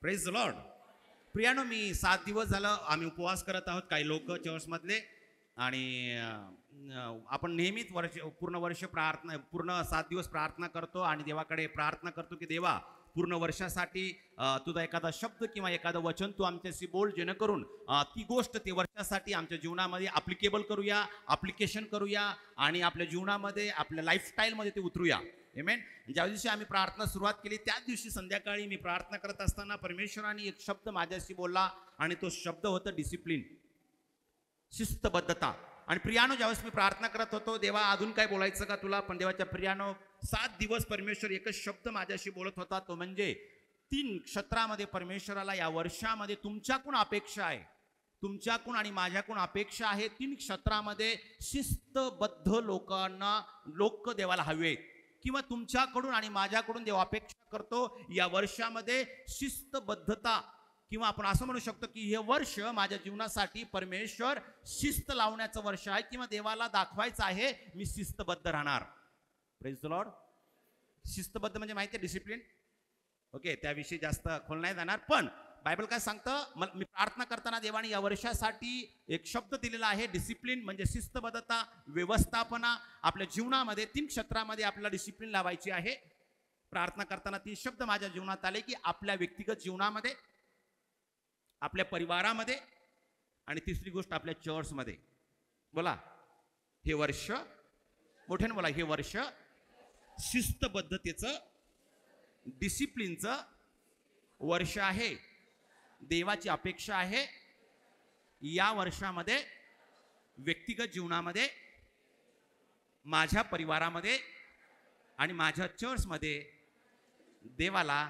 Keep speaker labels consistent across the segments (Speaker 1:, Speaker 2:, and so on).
Speaker 1: Praise the lord. प्रियानो, मी 7 दिवस झालं आम्ही उपवास करत आहोत, काही लोक चर्चमधले. आणि आपण नेहमीच पूर्ण वर्ष प्रार्थना, पूर्ण 7 दिवस प्रार्थना करतो आणि देवाकडे प्रार्थना करतो की देवा, पूर्ण वर्षासाठी तुझा एखादा शब्द किंवा एखादं वचन तू आमच्याशी बोल, जेणेकरून ती गोष्ट ते वर्षासाठी आमच्या जीवनामध्ये ॲप्लिकेबल करूया, ॲप्लिकेशन करूया आणि आपल्या जीवनामध्ये, आपल्या लाईफस्टाईलमध्ये ते उतरूया. आमेन. ज्या दिवशी आम्ही प्रार्थना सुरुवात केली त्याच दिवशी संध्याकाळी मी प्रार्थना करत असताना परमेश्वराने एक शब्द माझ्याशी बोलला आणि तो शब्द होता डिसिप्लिन, शिस्तबद्धता. आणि प्रियानो, ज्यावेळेस मी प्रार्थना करत होतो, देवा अजून काय बोलायचं का तुला, पण देवाच्या प्रियानो 7 दिवस परमेश्वर एकच शब्द माझ्याशी बोलत होता, तो म्हणजे 3 क्षेत्रामध्ये परमेश्वराला या वर्षामध्ये तुमच्याकडून अपेक्षा आहे, तुमच्याकडून आणि माझ्याकडून अपेक्षा आहे. 3 क्षेत्रामध्ये शिस्तबद्ध लोक देवाला हवे आहेत, किंवा तुमच्याकडून आणि माझ्याकडून देव अपेक्षा करतो या वर्षामध्ये शिस्तबद्धता, किंवा आपण असं म्हणू शकतो की हे वर्ष माझ्या जीवनासाठी परमेश्वर शिस्त लावण्याचं वर्ष आहे, किंवा देवाला दाखवायचं आहे मी शिस्तबद्ध राहणार. Praise the Lord. शिस्तबद्ध म्हणजे माहिती आहे, डिसिप्लिन. ओके, त्याविषयी जास्त खोल नाही जाणार, पण बायबल काय सांगतं, मी प्रार्थना करताना देवाने या वर्षासाठी एक शब्द दिलेला आहे, डिसिप्लिन म्हणजे शिस्तबद्धता, व्यवस्थापना. आपल्या जीवनामध्ये 3 क्षेत्रामध्ये आपल्याला डिसिप्लिन लावायची आहे. प्रार्थना करताना 3 शब्द माझ्या जीवनात आले की आपल्या व्यक्तिगत जीवनामध्ये, आपल्या परिवारामध्ये, आणि तिसरी गोष्ट आपल्या चर्चमध्ये. बोला, हे वर्ष, मोठ्याने बोला, हे वर्ष शिस्तबद्धतेचं, डिसिप्लिनचं वर्ष आहे. देवाची अपेक्षा आहे या वर्षामध्ये व्यक्तिगत जीवनामध्ये, माझ्या परिवारामध्ये आणि माझ्या चर्चमध्ये देवाला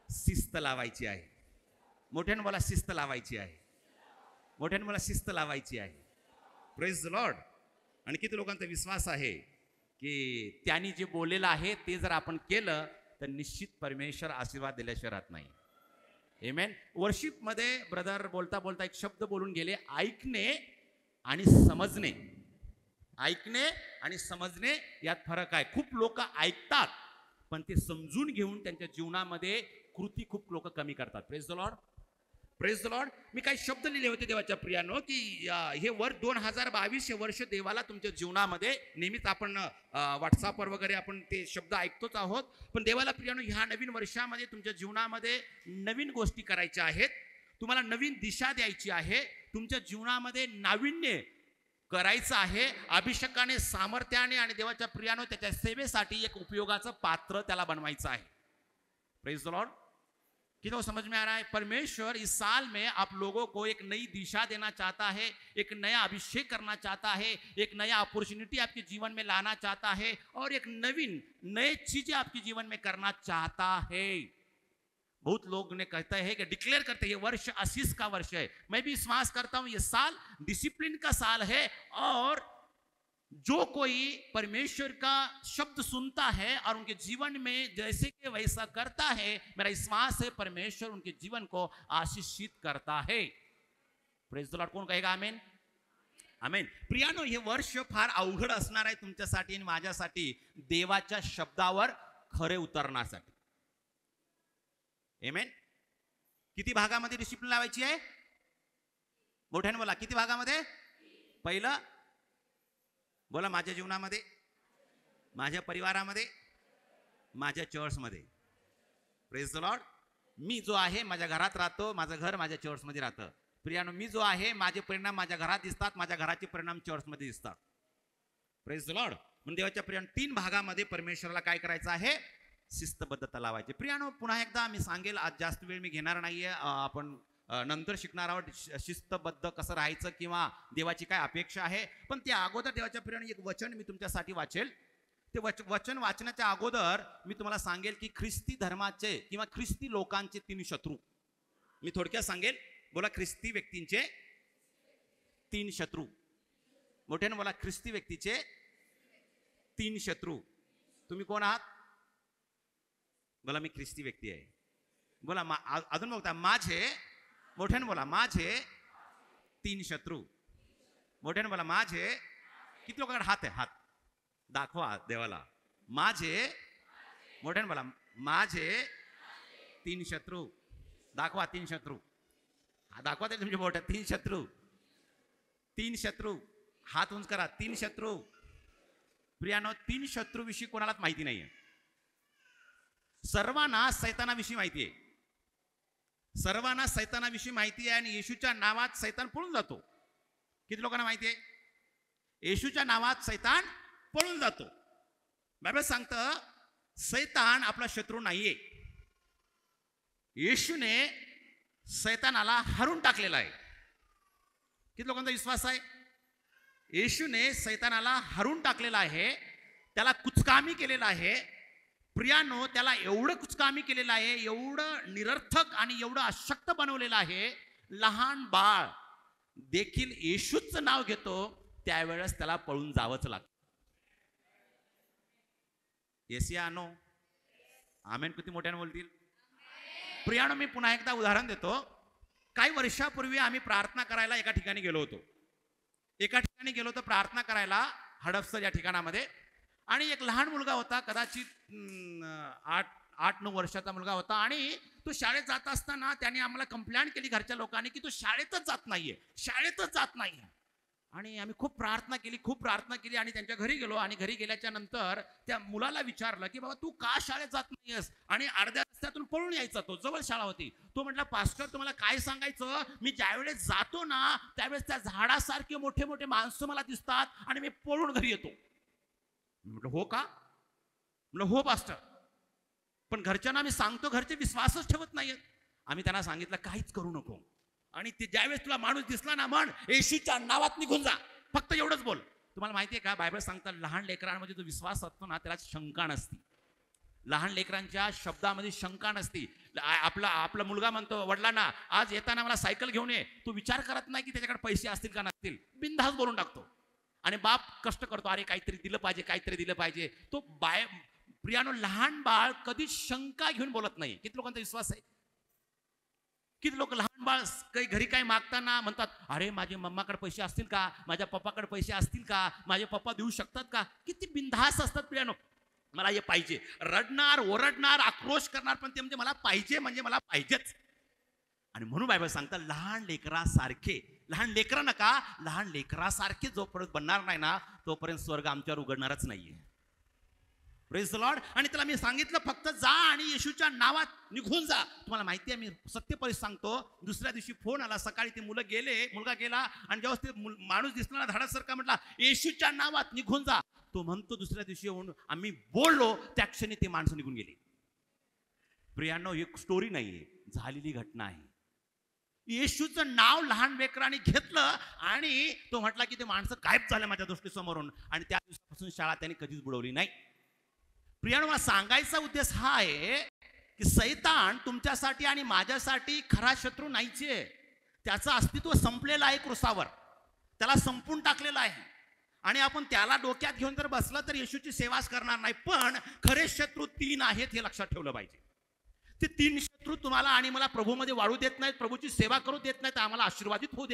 Speaker 1: शिस्त लावायची आहे. मोठ्याने मला शिस्त लावायची आहे. मोठ्याने मला शिस्त लावायची आहे. Praise the Lord. आणि किती लोकांचा विश्वास आहे की त्यांनी जे बोललेलं आहे ते जर आपण केलं तर निश्चित परमेश्वर आशीर्वाद दिल्याशिवाय राहत नाही. आमेन. वर्शिपमध्ये ब्रदर बोलता बोलता एक शब्द बोलून गेले, ऐकणे आणि समजणे. ऐकणे आणि समजणे यात फरक आहे. खूप लोक ऐकतात पण ते समजून घेऊन त्यांच्या जीवनामध्ये कृती खूप लोक कमी करतात. Praise the Lord. Praise the lord. मी काही शब्द लिहिले होते देवाच्या प्रियानो की हे वर्ष 2022 हे वर्ष देवाला तुमच्या जीवनामध्ये, नेहमीच आपण व्हॉट्सअपवर वगैरे आपण ते शब्द ऐकतोच आहोत, पण देवाला प्रियानो ह्या नवीन वर्षामध्ये तुमच्या जीवनामध्ये नवीन गोष्टी करायच्या आहेत. तुम्हाला नवीन दिशा द्यायची आहे. तुमच्या जीवनामध्ये नाविन्य करायचं आहे. अभिषेकाने, सामर्थ्याने आणि देवाच्या प्रियानो त्याच्या सेवेसाठी एक उपयोगाचं पात्र त्याला बनवायचं आहे. Praise the Lord. कितना समझ में आ रहा है? परमेश्वर इस साल में आप लोगों को एक नई दिशा देना चाहता है, एक नया अभिषेक करना चाहता है, एक नया अपॉर्चुनिटी आपके जीवन में लाना चाहता है, और एक नए चीजें आपके जीवन में करना चाहता है. बहुत लोग ने कहते हैं कि डिक्लेयर करते हैं ये वर्ष आशीष का वर्ष है. मैं भी विश्वास करता हूं ये साल डिसिप्लिन का साल है, और जो कोई परमेश्वर का शब्द सुनता है और उनके जीवन में जैसे कि वैसा करता है, मेरा विश्वास है परमेश्वर उनके जीवन को आशीषित करता है. Praise the Lord. कोण कहेगा आमेन? आमेन. प्रियानो, हे वर्ष फार अवघड असणार आहे तुमच्यासाठी आणि माझ्यासाठी, देवाच्या शब्दावर खरे उतरण्यासाठी. आमेन. किती भागामध्ये डिसिप्लिन लावायची आहे? मोठ्याने बोला, किती भागामध्ये? पहिलं बोला, माझ्या जीवनामध्ये, माझ्या परिवारामध्ये, माझ्या चर्चमध्ये. Praise the lord. मी जो आहे माझ्या घरात राहतो, माझं घर माझ्या चर्चमध्ये राहतं. प्रियानो, मी जो आहे माझे परिणाम माझ्या घरात दिसतात, माझ्या घराचे परिणाम चर्चमध्ये दिसतात. Praise the lord. म्हणून देवाच्या प्रियानो 3 भागामध्ये परमेश्वराला काय करायचं आहे? शिस्तबद्धता लावायची. प्रियानो, पुन्हा एकदा मी सांगेल, आज जास्त वेळ मी घेणार नाहीये. आपण नंतर शिकणार आहोत शिस्तबद्ध कसं राहायचं किंवा देवाची काय अपेक्षा आहे. पण त्या अगोदर देवाच्या प्रियाने एक वचन मी तुमच्यासाठी वाचेल. ते वचन वाचण्याच्या अगोदर मी तुम्हाला सांगेल की ख्रिस्ती धर्माचे किंवा ख्रिस्ती लोकांचे 3 शत्रू मी थोडक्यात सांगेल. बोला, ख्रिस्ती व्यक्तींचे 3 शत्रू. मोठ्याने बोला, ख्रिस्ती व्यक्तीचे 3 शत्रू. तुम्ही कोण आहात? बोला, मी ख्रिस्ती व्यक्ती आहे. बोला, अजून बघता, माझे, मोठ्याने बोला, माझे 3 शत्रू. मोठ्याने बोला, माझे. किती लोकांकडे हात आहे? हात दाखवा देवाला. माझे, मोठ्याने बोला, माझे 3 शत्रू. दाखवा 3 शत्रू. हा दाखवा ते तुमच्या बोटात 3 शत्रू. 3 शत्रू. हात उंच करा. 3 शत्रू. प्रियानो, 3 शत्रूविषयी कोणालाच माहिती नाहीये. सर्वांना सैतानाविषयी माहिती आहे. सर्वांना सैतानाविषयी माहिती आहे आणि येशूच्या नावात सैतान पळून जातो. किती लोकांना माहिती आहे? येशूच्या नावात सैतान पळून जातो. बायबल सांगतं सैतान आपला शत्रू नाहीये. येशूने सैतानाला हरून टाकलेला आहे. किती लोकांचा विश्वास आहे? येशूने सैतानाला हरून टाकलेला आहे. त्याला कुचकामी केलेला आहे. प्रियानो, त्याला एवढं कुचकामी केलेलं आहे, एवढं निरर्थक आणि एवढं अशक्त बनवलेलं आहे. लहान बाळ देखील येशूचं नाव घेतो त्यावेळेस त्याला पळून जावंच लागतं. येसिया आणो. आमेन. किती मोठ्याने बोलतील? प्रियानो, मी पुन्हा एकदा उदाहरण देतो. काही वर्षापूर्वी आम्ही प्रार्थना करायला एका ठिकाणी गेलो होतो. प्रार्थना करायला हडपसर या ठिकाणामध्ये. आणि एक लहान मुलगा होता, कदाचित 8-9 वर्षाचा मुलगा होता. आणि तो शाळेत जात असताना त्याने आम्हाला कंप्लेंट केली घरच्या लोकांनी की तो शाळेतच जात नाहीये. आणि आम्ही खूप प्रार्थना केली आणि त्यांच्या घरी गेलो. आणि घरी गेल्याच्या नंतर त्या मुलाला विचारलं की बाबा तू का शाळेत जात नाहीयेस? आणि अर्ध्या रस्त्यातून पळून यायचा. तो जवळ शाळा होती. तो म्हटला, पास्टर तुम्हाला काय सांगायचं, मी ज्यावेळेस जातो ना त्यावेळेस त्या झाडासारखे मोठे मोठे माणसं मला दिसतात आणि मी पळून घरी येतो. म्हटलं हो का? म्हटलं हो पास्टर. पण घरच्यांना मी सांगतो, घरचे विश्वासच ठेवत नाहीयेत. आम्ही त्यांना सांगितलं काहीच करू नको. आणि ते ज्यावेळेस तुला माणूस दिसला ना, म्हण येशूच्या नावात निघून जा. फक्त एवढंच बोल. तुम्हाला माहितीये का, बायबल सांगतात लहान लेकरांमध्ये जो विश्वास असतो ना त्याला शंका नसती. लहान लेकरांच्या शब्दामध्ये शंका नसती. आपला मुलगा म्हणतो वडिलांना, आज येताना मला सायकल घेऊन ये. तो विचार करत नाही की त्याच्याकडे पैसे असतील का नसतील. बिनधास्त बोलून टाकतो. आणि बाप कष्ट करतो, अरे काहीतरी दिलं पाहिजे. तो प्रियानो, लहान बाळ कधी शंका घेऊन बोलत नाही. किती लोकांचा विश्वास आहे? किती लोक लहान बाळ काही घरी काही मागताना म्हणतात, अरे माझे मम्माकडे पैसे असतील का, माझ्या पप्पाकडे पैसे असतील का, माझे पप्पा देऊ शकतात का? किती बिनधास्त असतात प्रियानो. मला हे पाहिजे. रडणार, ओरडणार, आक्रोश करणार, पण ते म्हणजे मला पाहिजे म्हणजे मला पाहिजेच. आणि म्हणून बायबल सांगतात लहान लेकरासारखे जोपर्यंत बनणार नाही ना तोपर्यंत स्वर्ग आमच्यावर उघडणारच नाहीये. Praise the Lord. आणि त्याला मी सांगितलं फक्त जा आणि येशूच्या नावात निघून जा. तुम्हाला माहिती आहे, मी सत्यपरिस्थिती सांगतो, दुसऱ्या दिवशी फोन आला. सकाळी ते मुलगा गेला आणि जेव्हा ते माणूस दिसला धाडासारखा, म्हटला येशूच्या नावात निघून जा. तो म्हणतो दुसऱ्या दिवशी येऊन आम्ही बोललो, त्या क्षणी ते माणसं निघून गेली. प्रियांनो, एक स्टोरी नाहीये, झालेली घटना आहे. येशूचं नाव लहान लेकरांनी घेतलं आणि तो म्हटला की ते माणसं गायब झाले माझ्या दृष्टीसमोरून. आणि त्या दिवसापासून शाळा त्यांनी कधीच बुडवली नाही. प्रियानो, मला सांगायचा उद्देश हा आहे की सैतान तुमच्यासाठी आणि माझ्यासाठी खरा शत्रू नाहीचे. त्याचं अस्तित्व संपलेलं आहे क्रूसावर. त्याला संपून टाकलेलं आहे. आणि आपण त्याला डोक्यात घेऊन जर बसलं तर येशूची सेवाच करणार नाही. पण खरे शत्रू 3 आहेत हे लक्षात ठेवलं पाहिजे. ते 3 शत्रू तुम्हाला आणि मला प्रभूमध्ये वाढू देत नाहीत, प्रभूची सेवा करू देत नाहीत, आम्हाला आशीर्वादित होऊ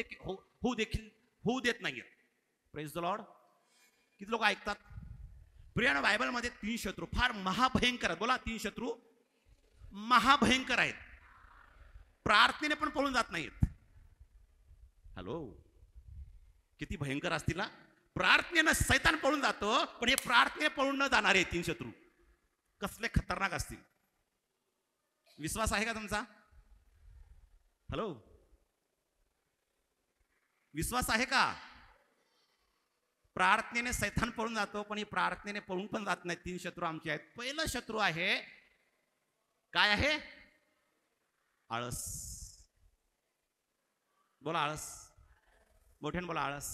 Speaker 1: देत नाहीत. Praise the Lord. किती लोक ऐकतात? प्रियानो, बायबलमध्ये 3 शत्रू फार महाभयंकर आहेत. बोला, 3 शत्रू महाभयंकर आहेत. प्रार्थनेने पण पळून जात नाहीत. हॅलो, किती भयंकर असतील ना. प्रार्थनेनं सैतान पळून जातो, पण हे प्रार्थने पळून न जाणारे 3 शत्रू कसले खतरनाक असतील. विश्वास आहे का तुमचा? हॅलो, विश्वास आहे का? प्रार्थनेने सैतान पळून जातो, पण ही प्रार्थनेने पळून पण जात नाही. 3 शत्रू आमचे आहेत. पहिलं शत्रू आहे, काय आहे? आळस. बोला आळस. मोठ्याने बोला आळस.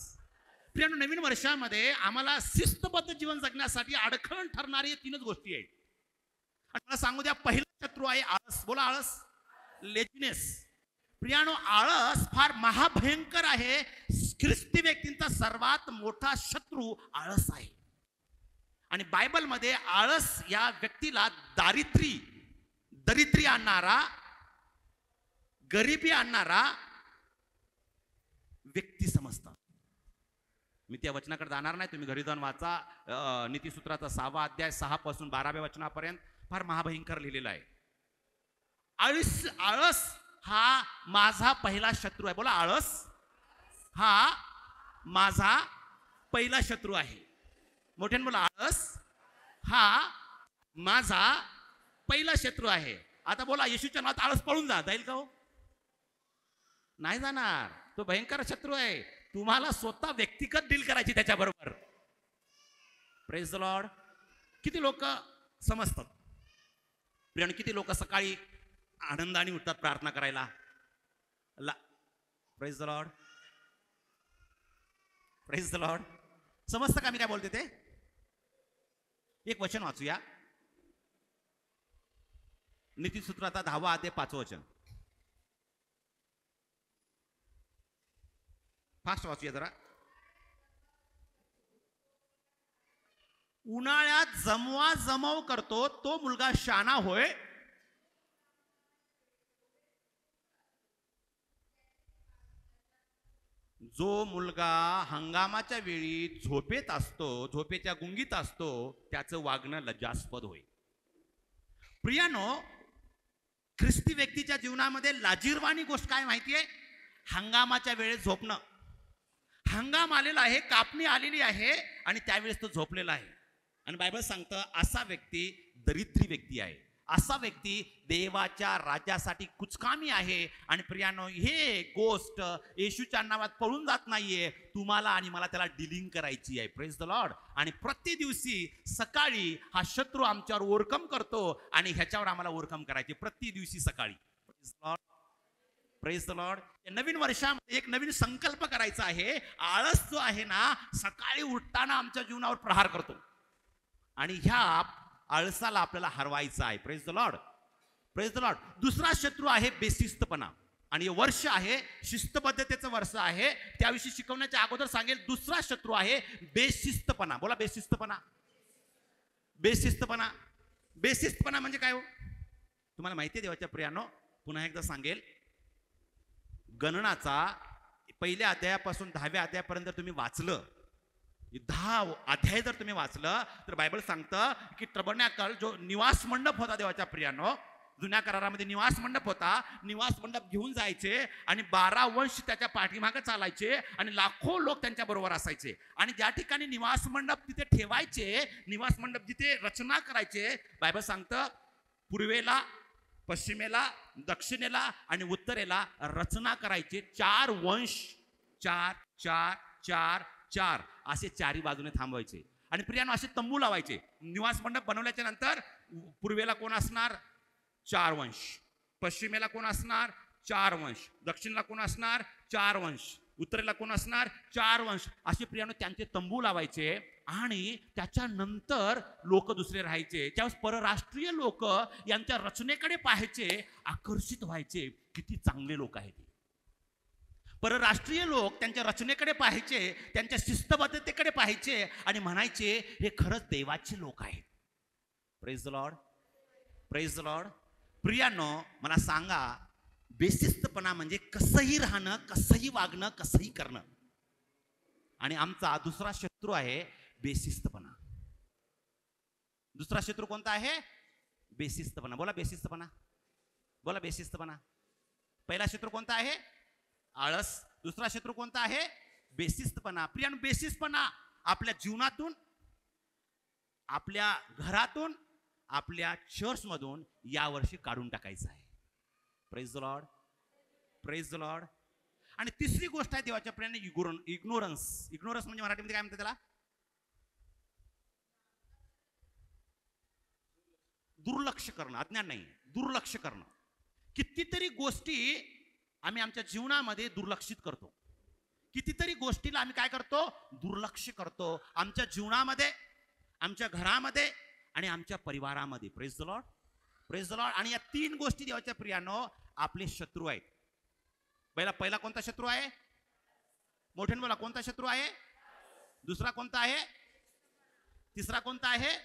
Speaker 1: प्रियानो, नवीन वर्षामध्ये आम्हाला शिस्तबद्ध जीवन जगण्यासाठी अडखळ ठरणारी 3च गोष्टी आहेत. आणि मला सांगू द्या, पहिला शत्रू आहे आळस. बोला आळस. लेझीनेस. प्रियानो, आळस फार महाभयंकर आहे. ख्रिस्ती व्यक्तींचा सर्वात मोठा शत्रू आळस आहे. आणि बायबलमध्ये आळस या व्यक्तीला दरिद्री आणणारा, गरिबी आणणारा व्यक्ती समजतात. मी त्या वचनाकडे जाणार नाही, तुम्ही घरी जाऊन वाचा. नीतिसूत्राचा 6वा अध्याय 6 पासून 12व्या वचनापर्यंत फार महाभयंकर लिहिलेला आहे. आळस हा माझा पहिला शत्रू आहे. बोला, आळस हा माझा पहिला शत्रू आहे. मोठ्याने बोला, आळस हा माझा पहिला शत्रू आहे. आता बोला, येशूच्या नावात आळस पळून जाईल का हो? नाही जाणार. तो भयंकर शत्रू आहे. तुम्हाला स्वतः व्यक्तिगत डील करायची त्याच्याबरोबर. Praise the Lord. किती लोक समजतात प्रिय? किती लोक सकाळी आनंदाने उठतात प्रार्थना करायला? Praise the Lord. Praise the Lord. समजतं का मी काय बोलते ते? एक वचन वाचूया. नीतिसूत्राचा 10वा अध्याय 5वं वचन. फास्ट वाचूया जरा. उन्हाळ्यात जमवा जमव करतो तो मुलगा शाना होय. जो मुलगा हंगामाच्या वेळी झोपेत असतो, झोपेच्या गुंगीत असतो, त्याचं वागणं लज्जास्पद होय. प्रियानो, ख्रिस्ती व्यक्तीच्या जीवनामध्ये लाजिरवाणी गोष्ट काय माहितीये? हंगामाच्या वेळेस झोपणं. हंगाम आलेला आहे, कापणी आलेली आहे आणि त्यावेळेस तो झोपलेला आहे. आणि बायबल सांगतं असा व्यक्ती दरिद्री व्यक्ती आहे. असा व्यक्ती देवाच्या राज्यासाठी कुचकामी आहे. आणि प्रियानो, हे गोष्ट येशूच्या नावात पळून जात नाहीये. तुम्हाला आणि मला त्याला डिलिंग करायची आहे. Praise the Lord. आणि प्रति दिवशी सकाळी हा शत्रू आमच्यावर ओव्हरकम करतो आणि ह्याच्यावर आम्हाला ओव्हरकम करायचे प्रति दिवशी सकाळी. Praise the Lord. Praise the lord. नवीन वर्षामध्ये एक नवीन संकल्प करायचा आहे. आळस जो आहे ना, सकाळी उठताना आमच्या जीवनावर प्रहार करतो आणि ह्या आळसाला आपल्याला हरवायचं आहे. Praise the Lord. Praise the Lord. दुसरा शत्रू आहे बेशिस्तपणा. आणि वर्ष आहे शिस्तबद्धतेचं वर्ष आहे. त्याविषयी शिकवण्याच्या अगोदर सांगेल, दुसरा शत्रू आहे बेशिस्तपणा. बोला, बेशिस्तपणा. बेशिस्तपणा. बेशिस्तपणा म्हणजे काय हो? तुम्हाला माहिती आहे देवाच्या प्रियानो, पुन्हा एकदा सांगेल. गणनाचा पहिल्या अध्यायापासून 10व्या अध्यायापर्यंत तुम्ही वाचलं, 10 अध्याय जर तुम्ही वाचलं तर बायबल सांगतं की टबरनॅकल जो निवास मंडप होता देवाच्या प्रियानो, जुन्या करारामध्ये निवास मंडप होता. निवास मंडप घेऊन जायचे आणि 12 वंश त्याच्या पाठीमागे चालायचे आणि लाखो लोक त्यांच्या बरोबर असायचे. आणि ज्या ठिकाणी निवास मंडप तिथे ठेवायचे, निवास मंडप जिथे रचना करायचे, बायबल सांगतं पूर्वेला, पश्चिमेला, दक्षिणेला आणि उत्तरेला रचना करायचे. 4 वंश, 4 4 4 4 असे चारी बाजूने थांबवायचे. आणि प्रियानो, असे तंबू लावायचे. निवास मंडप बनवल्याच्या नंतर पूर्वेला कोण असणार? 4 वंश. पश्चिमेला कोण असणार? 4 वंश. दक्षिणेला कोण असणार? 4 वंश. उत्तरेला कोण असणार? 4 वंश. असे प्रियानो त्यांचे तंबू लावायचे. आणि त्याच्यानंतर लोक दुसरे राहायचे. त्यावेळेस परराष्ट्रीय लोक यांच्या रचनेकडे पाहायचे, आकर्षित व्हायचे. किती चांगले लोक आहेत. परराष्ट्रीय लोक त्यांच्या रचनेकडे पाहायचे, त्यांच्या शिस्तबद्धतेकडे पाहायचे आणि म्हणायचे, हे खरंच देवाचे लोक आहेत. Praise the Lord. Praise the lord. प्रियानो, मला सांगा, बेशिस्तपणा म्हणजे कसंही राहणं, कसंही वागणं, कसंही करणं. आणि आमचा दुसरा शत्रू आहे बेशिस्तपणा. दुसरा शत्रू कोणता आहे? बेशिस्तपणा. बोला, बेशिस्तपणा. बोला, बेशिस्तपणा. पहिला शत्रू कोणता आहे? आळस. दुसरा शत्रू कोणता आहे? बेशिस्तपणा. प्रियानो, बेशिस्तपणा आपल्या जीवनातून, आपल्या घरातून, आपल्या चर्च मधून यावर्षी काढून टाकायचं आहे. Praise the Lord. Praise the Lord. आणि तिसरी गोष्ट आहे देवाच्या प्रियाने, इग्नोरन्स. इग्नोरन्स म्हणजे मराठीमध्ये काय म्हणतात त्याला? दुर्लक्ष करणं. अज्ञान नाही, दुर्लक्ष करणं. कितीतरी गोष्टी आम्ही आमच्या जीवनामध्ये दुर्लक्षित करतो. कितीतरी गोष्टीला आम्ही काय करतो? दुर्लक्ष करतो. आमच्या जीवनामध्ये, आमच्या घरामध्ये आणि आमच्या परिवारामध्ये. Praise the Lord. Praise the Lord. आणि या 3 गोष्टी देवाच्या प्रियानो आपले शत्रू आहेत. पहिला कोणता शत्रू आहे? मोठ्याने बोला, कोणता शत्रू आहे? दुसरा कोणता आहे? तिसरा कोणता आहे?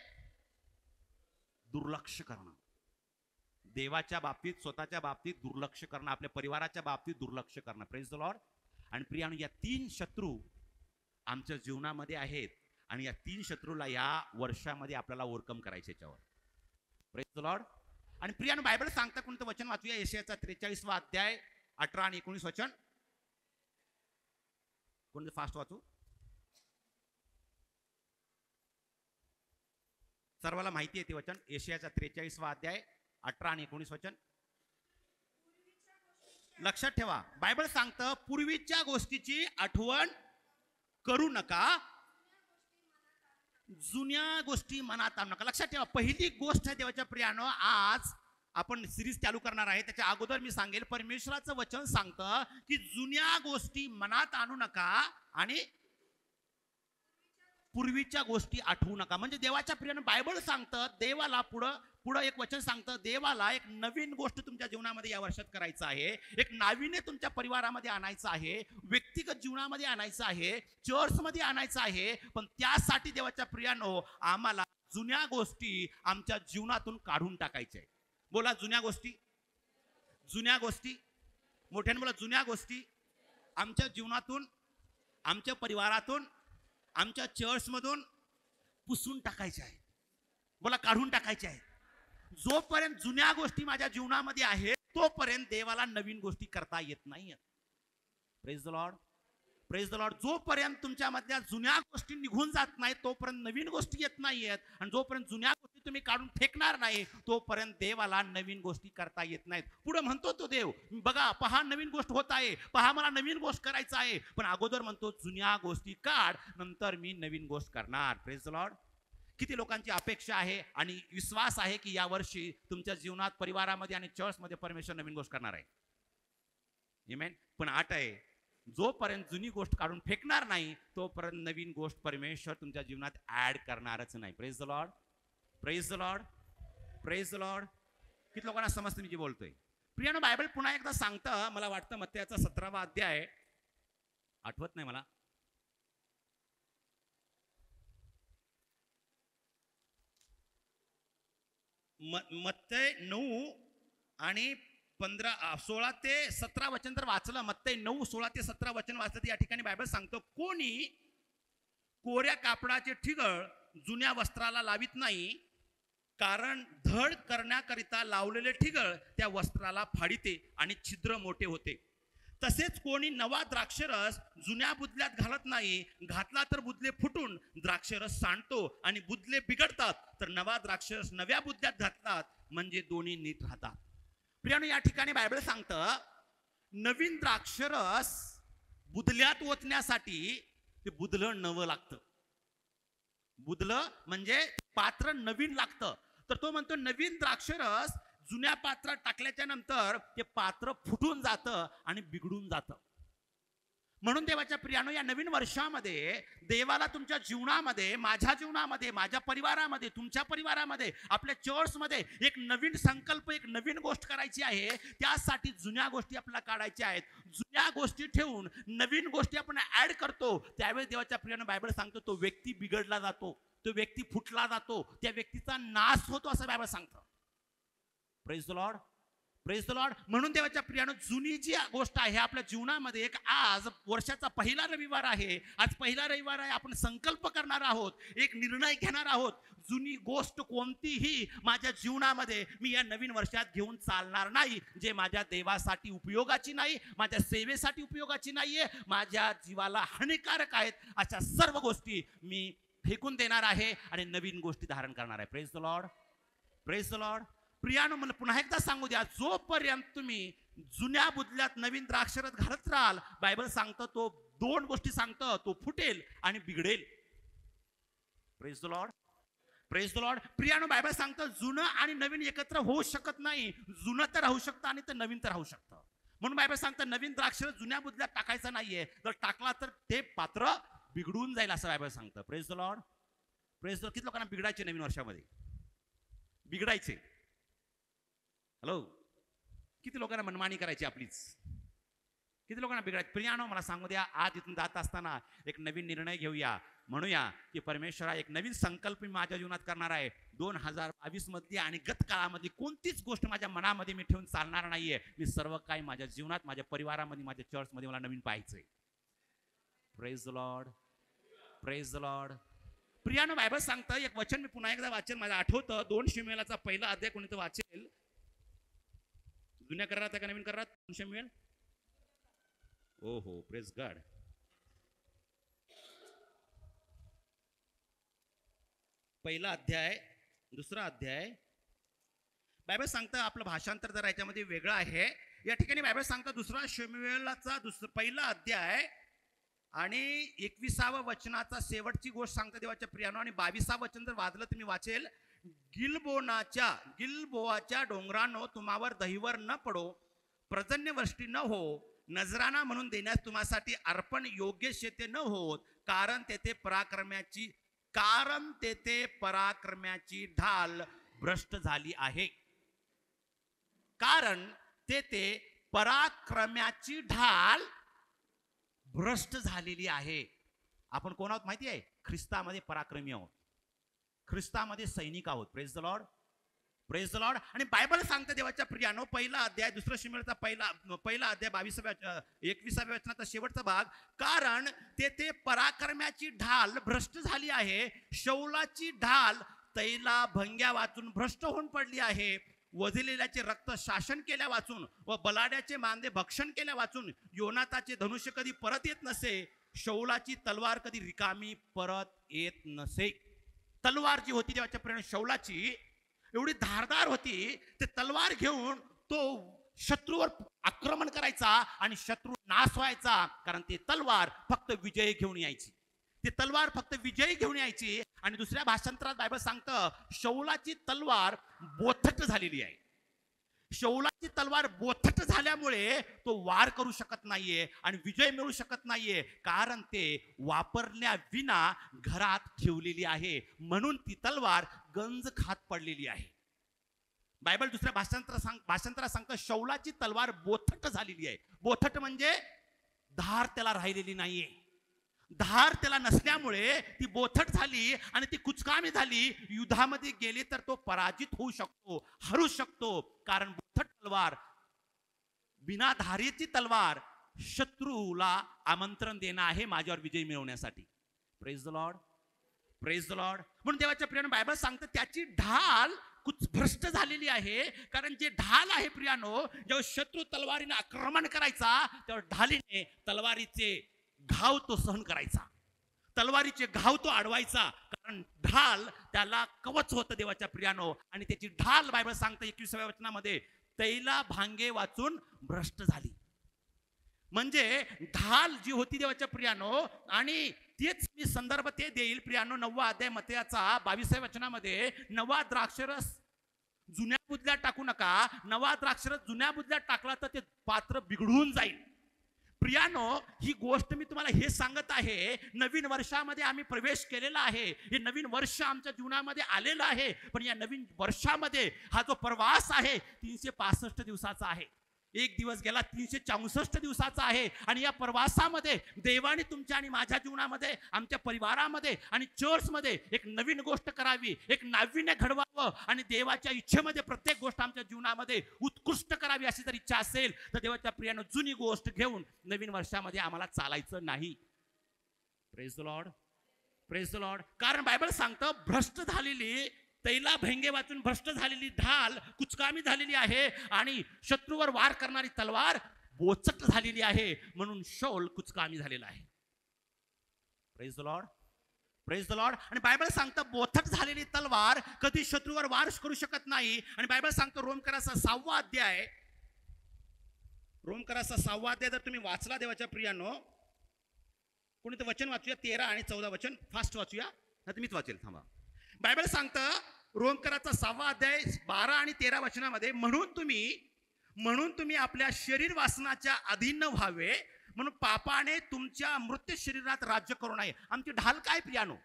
Speaker 1: दुर्लक्ष करणं. देवाच्या बाबतीत, स्वतःच्या बाबतीत दुर्लक्ष करणं, आपल्या परिवाराच्या बाबतीत दुर्लक्ष करणं. Praise the Lord. आणि प्रियानो, या 3 शत्रू आमच्या जीवनामध्ये आहेत आणि या 3 शत्रूला या वर्षामध्ये आपल्याला ओव्हरकम करायचे याच्यावर. Praise the Lord. आणि प्रियानं बायबल सांगता कोणतं वचन वाचूया? यशायाचा 43वा अध्याय 18 आणि 19 वचन. कोणतं फास्ट वाचू? सर्वाला माहिती आहे ते वचन. यशायाचा 43वा अध्याय 18 आणि 19 वचन. लक्षात ठेवा, बायबल सांगतं पूर्वीच्या गोष्टीची आठवण करू नका, जुन्या गोष्टी मनात आणू नका. लक्षात ठेवा, पहिली गोष्ट आहे देवाच्या प्रियानो, आज आपण सिरीज चालू करणार आहे. त्याच्या अगोदर मी सांगेल, परमेश्वराचं वचन सांगतं की जुन्या गोष्टी मनात आणू नका आणि पूर्वीच्या गोष्टी आठवू नका. म्हणजे देवाच्या प्रियानं बायबल सांगतं, देवाला पुढं एक वचन सांगतं, देवाला एक नवीन गोष्ट तुमच्या जीवनामध्ये या वर्षात करायचं आहे, एक नाविन्य तुमच्या परिवारामध्ये आणायचं आहे, व्यक्तिगत जीवनामध्ये आणायचं आहे, चर्चमध्ये आणायचं आहे. पण त्यासाठी देवाच्या प्रियानो आम्हाला जुन्या गोष्टी आमच्या जीवनातून काढून टाकायच्या. बोला जुन्या गोष्टी. जुन्या गोष्टी मोठ्याने बोला. जुन्या गोष्टी आमच्या जीवनातून, आमच्या परिवारातून, आमच्या चर्चमधून पुसून टाकायच्या आहेत. बोला काढून टाकायच्या आहेत. जोपर्यंत जुन्या गोष्टी माझ्या जीवनामध्ये आहेत तोपर्यंत देवाला नवीन गोष्टी करता येत नाहीत. Praise the Lord. Praise the Lord. जोपर्यंत तुमच्यामधल्या जुन्या गोष्टी निघून जात नाहीत तोपर्यंत नवीन गोष्टी येत नाहीयेत. आणि जोपर्यंत जुन्या गोष्टी तुम्ही काढून फेकणार नाही तोपर्यंत देवाला नवीन गोष्टी करता येत नाहीत. पुढे म्हणतो तो देव, बघा पहा नवीन गोष्ट होत आहे, पहा मला नवीन गोष्ट करायचं आहे. पण अगोदर म्हणतो जुन्या गोष्टी काढ, नंतर मी नवीन गोष्ट करणार. Praise the Lord. किती लोकांची अपेक्षा आहे आणि विश्वास आहे की या वर्षी तुमच्या जीवनात, परिवारामध्ये आणि चर्चमध्ये परमेश्वर नवीन गोष्ट करणार आहे. आमेन. पण आठ आहे, जोपर्यंत जुनी गोष्ट काढून फेकणार नाही तोपर्यंत नवीन गोष्ट परमेश्वर तुमच्या जीवनात ऍड करणारच नाही. Praise the Lord. Praise the Lord. Praise the Lord. किती लोकांना समजतं मी जे बोलतोय? प्रियानो बायबल पुन्हा एकदा सांगतं, मला वाटतं मत्तयाचा 17वा अध्याय, आठवत नाही मला, मत्तय 9 आणि 16 ते 17 वचन तर वाचलं. मत्तय 9 16 ते 17 वचन वाचलं. या ठिकाणी बायबल सांगतो, कोणी कोऱ्या कापडाचे ठिगळ जुन्या वस्त्राला लावित नाही, कारण धड करण्याकरिता लावलेले ठिगळ त्या वस्त्राला फाडिते आणि छिद्र मोठे होते. तसेच कोणी नवा द्राक्षरस जुन्या बुदल्यात घालत नाही, घातला तर बुदले फुटून द्राक्षरस सांडतो आणि बुदले बिघडतात. तर नवा द्राक्षरस नव्या बुदल्यात घातलात म्हणजे दोन्ही नीट राहतात. प्रियानो या ठिकाणी बायबल सांगतं, नवीन द्राक्षरस बुदल्यात ओतण्यासाठी ते बुदलं नवं लागतं. बुदलं म्हणजे पात्र नवीन लागतं. तर तो म्हणतो नवीन द्राक्षरस जुन्या पात्रात टाकल्याच्या नंतर ते पात्र फुटून जातं आणि बिघडून जातं. म्हणून देवाच्या प्रियानो या नवीन वर्षामध्ये देवाला तुमच्या जीवनामध्ये, माझ्या जीवनामध्ये, माझ्या परिवारामध्ये, तुमच्या परिवारामध्ये, आपल्या चर्चमध्ये एक नवीन संकल्प, एक नवीन गोष्ट करायची आहे. त्यासाठी जुन्या गोष्टी आपल्याला काढायच्या आहेत. जुन्या गोष्टी ठेवून नवीन गोष्टी आपण ऍड करतो. त्यावेळी देवाच्या प्रियानो बायबल सांगतो तो व्यक्ती बिघडला जातो, तो व्यक्ती फुटला जातो, त्या व्यक्तीचा नाश होतो असं बायबल सांगतं. Praise the Lord. Praise the lord. म्हणून देवाच्या प्रियानो जुनी जी गोष्ट आहे आपल्या जीवनामध्ये, एक आज वर्षाचा पहिला रविवार आहे, आज पहिला रविवार आहे, आपण संकल्प करणार आहोत, एक निर्णय घेणार आहोत. जुनी गोष्ट कोणतीही माझ्या जीवनामध्ये मी या नवीन वर्षात घेऊन चालणार नाही, जे माझ्या देवासाठी उपयोगाची नाही, माझ्या सेवेसाठी उपयोगाची नाहीये, माझ्या जीवाला हानिकारक आहेत, अशा सर्व गोष्टी मी फेकून देणार आहे आणि नवीन गोष्टी धारण करणार आहे. Praise the Lord. Praise the lord. प्रियानो मला पुन्हा एकदा सांगू द्या, जोपर्यंत तुम्ही जुन्या बुदल्यात नवीन द्राक्षरस घालत राहाल, बायबल सांगतं तो दोन गोष्टी सांगतं, तो फुटेल आणि बिघडेल. Praise the Lord. Praise the lord. प्रियानो बायबल सांगतं जुनं आणि नवीन एकत्र होऊ शकत नाही. जुनं तर राहू शकतं आणि तर नवीन तर राहू शकतं. म्हणून बायबल सांगतं नवीन द्राक्षरस जुन्या बुदल्यात टाकायचं नाहीये, जर टाकला तर ते पात्र बिघडून जाईल असं बायबल सांगतं. Praise the Lord. Praise the Lord. किती लोकांना बिघडायचे नवीन वर्षामध्ये? बिघडायचे. हॅलो. किती लोकांना मनमानी करायची आपलीच? किती लोकांना बिघडायचं? प्रियानो मला सांगू द्या, आज इथून जात असताना एक नवीन निर्णय घेऊया. म्हणूया की परमेश्वरा एक नवीन संकल्प मी माझ्या जीवनात करणार आहे. 2022 मध्ये आणि गत काळामध्ये कोणतीच गोष्ट माझ्या मनामध्ये मी ठेवून चालणार नाहीये. मी सर्व काही माझ्या जीवनात, माझ्या परिवारामध्ये, माझ्या चर्चमध्ये मला नवीन पाहायचंय. Praise the Lord. Praise the lord. प्रियानो बायबल सांगतं, एक वचन मी पुन्हा एकदा वाचेल, मला आठवतं 2 शिमूएलाचा पहिला अध्याय कोणी तर वाचेल. जुन्या करारात का नवीन करारात संशय मिळेल? ओ हो, प्रेज गॉड. पहिला अध्याय, दुसरा अध्याय. बायबल सांगतं, आपलं भाषांतर जर याच्यामध्ये वेगळं आहे. या ठिकाणी बायबल सांगतं दुसरा शमूएलाचा पहिला अध्याय आणि 21व्या वचनाचा शेवटची गोष्ट सांगतं देवाच्या प्रियानो. आणि 22वं वचन जर वाचलं तुम्ही वाचेल, गिलबोआच्या डोंगरांनो तुम्हावर दहिवर न पडो, पर्जन्यवृष्टी न हो, नजराना म्हणून देण्यास तुम्हासाठी अर्पण योग्य शेते न होत, कारण तेथे पराक्रम्याची ढाल भ्रष्ट झाली आहे. कारण तेथे पराक्रम्याची ढाल भ्रष्ट झालेली आहे. आपण कोण आहोत माहिती आहे? ख्रिस्तामध्ये पराक्रमी आहोत, ख्रिस्तामध्ये सैनिक आहोत. Praise the Lord, praise the Lord. आणि बायबल सांगतं देवाच्या प्रियानो, पहिला अध्याय दुसरा शमूएलचा पहिला अध्याय 21व्या वचनाचा शेवटचा भाग, कारण तेथे पराक्रम्याची ढाल भ्रष्ट झाली आहे. शौलाची ढाल तैला भंग्या वाचून भ्रष्ट होऊन पडली आहे. वजलेल्याचे रक्त शासन केल्या वाचून व बलाड्याचे मांदे भक्षण केल्या वाचून योनाताचे धनुष्य कधी परत येत नसे, शौलाची तलवार कधी रिकामी परत येत नसे. तलवार जी होती देवाच्या प्रेमाने शौलाची एवढी धारदार होती, ते तलवार घेऊन तो शत्रूवर आक्रमण करायचा आणि शत्रू नाश व्हायचा. कारण ती तलवार फक्त विजय घेऊन यायची, ती तलवार फक्त विजय घेऊन यायची. आणि दुसऱ्या भाषांतरात बायबल सांगतं शौलाची तलवार बोथट झालेली आहे. शौलाची तलवार बोथट झाल्यामुळे तो वार करू शकत नाहीये आणि विजय मिळू शकत नाहीये, कारण ते वापरल्या विना घरात ठेवलेली आहे. म्हणून ती तलवार गंज खात पडलेली आहे. बायबल दुसऱ्या भाषांतरात सांगतं शौलाची तलवार बोथट झालेली आहे. बोथट म्हणजे धार त्याला राहिलेली नाहीये. धार त्याला नसल्यामुळे ती बोथट झाली आणि ती कुचकामी झाली. युद्धामध्ये गेली तर तो पराजित होऊ शकतो, हरू शकतो. कारण बोथट तलवार, बिना धारेची तलवार शत्रूला आमंत्रण देणं आहे माझ्यावर विजय मिळवण्यासाठी. Praise the Lord, praise the lord. म्हणून देवाच्या प्रियानो बायबल सांगतं त्याची ढाल भ्रष्ट झालेली आहे. कारण जे ढाल आहे प्रियानो, जेव्हा शत्रू तलवारीने आक्रमण करायचा तेव्हा ढालीने तलवारीचे घाव तो सहन करायचा, तलवारीचे घाव तो अडवायचा. कारण ढाल त्याला कवच होतं देवाच्या प्रियानो. आणि त्याची ढाल बायबल सांगतं 21व्या वचनामध्ये तैला भांगे वाचून भ्रष्ट झाली. म्हणजे ढाल जी होती देवाच्या प्रियानो, आणि तेच मी संदर्भ ते देईल प्रियानो 9वा अध्याय मत्तेचा 22व्या वचनामध्ये, नवा द्राक्षरस जुन्या बुदल्यात टाकू नका. नवा द्राक्षरस जुन्या बुदल्यात टाकला तर ते पात्र बिघडून जाईल. प्रियानो, ही गोष्ट मी तुम्हाला हे सांगत आहे, नवीन वर्षामध्ये आम्ही प्रवेश केलेला आहे. हे नवीन वर्ष आमच्या जीवनामध्ये आलेलं आहे. पण या नवीन वर्षामध्ये हा जो प्रवास आहे 365 दिवसाचा आहे. एक दिवस गेला 364 दिवसाचा आहे. आणि या प्रवासामध्ये देवाने तुमच्या आणि माझ्या जीवनामध्ये, आमच्या परिवारामध्ये आणि चर्चमध्ये एक नवीन गोष्ट करावी, एक नाविन्य घडवावं आणि देवाच्या इच्छेमध्ये प्रत्येक गोष्ट आमच्या जीवनामध्ये उत्कृष्ट करावी अशी जर इच्छा असेल तर देवाच्या प्रियानं जुनी गोष्ट घेऊन नवीन वर्षामध्ये आम्हाला चालायचं नाही. Praise the Lord, praise the Lord. कारण बायबल सांगतं भ्रष्ट झालेली तैला भंगे वाचून भ्रष्ट झालेली ढाल कुचकामी झालेली आहे आणि शत्रूवर वार करणारी तलवार बोचट झालेली आहे. म्हणून शौल कुचकामी झालेला आहे. Praise the Lord, praise the Lord. आणि बायबल सांगतं बोथट झालेली तलवार कधी शत्रूवर वार करू शकत नाही. आणि बायबल सांगतं रोमकराचा 6वा अध्याय, रोमकराचा 6वा अध्याय जर तुम्ही वाचला देवाच्या प्रियानो, कोणी तर वचन वाचूया 13 आणि 14 वचन, फास्ट वाचूया, नाही मीच वाचेल, थांबा. बायबल सांगतं रोमकराचा 6वा अध्याय 12 आणि 13 वचनामध्ये, म्हणून तुम्ही आपल्या शरीर वासनाच्या अधीन न व्हावे, म्हणून पापाने तुमच्या मृत्यू शरीरात राज्य करू नये. आमची ढाल काय प्रियानो?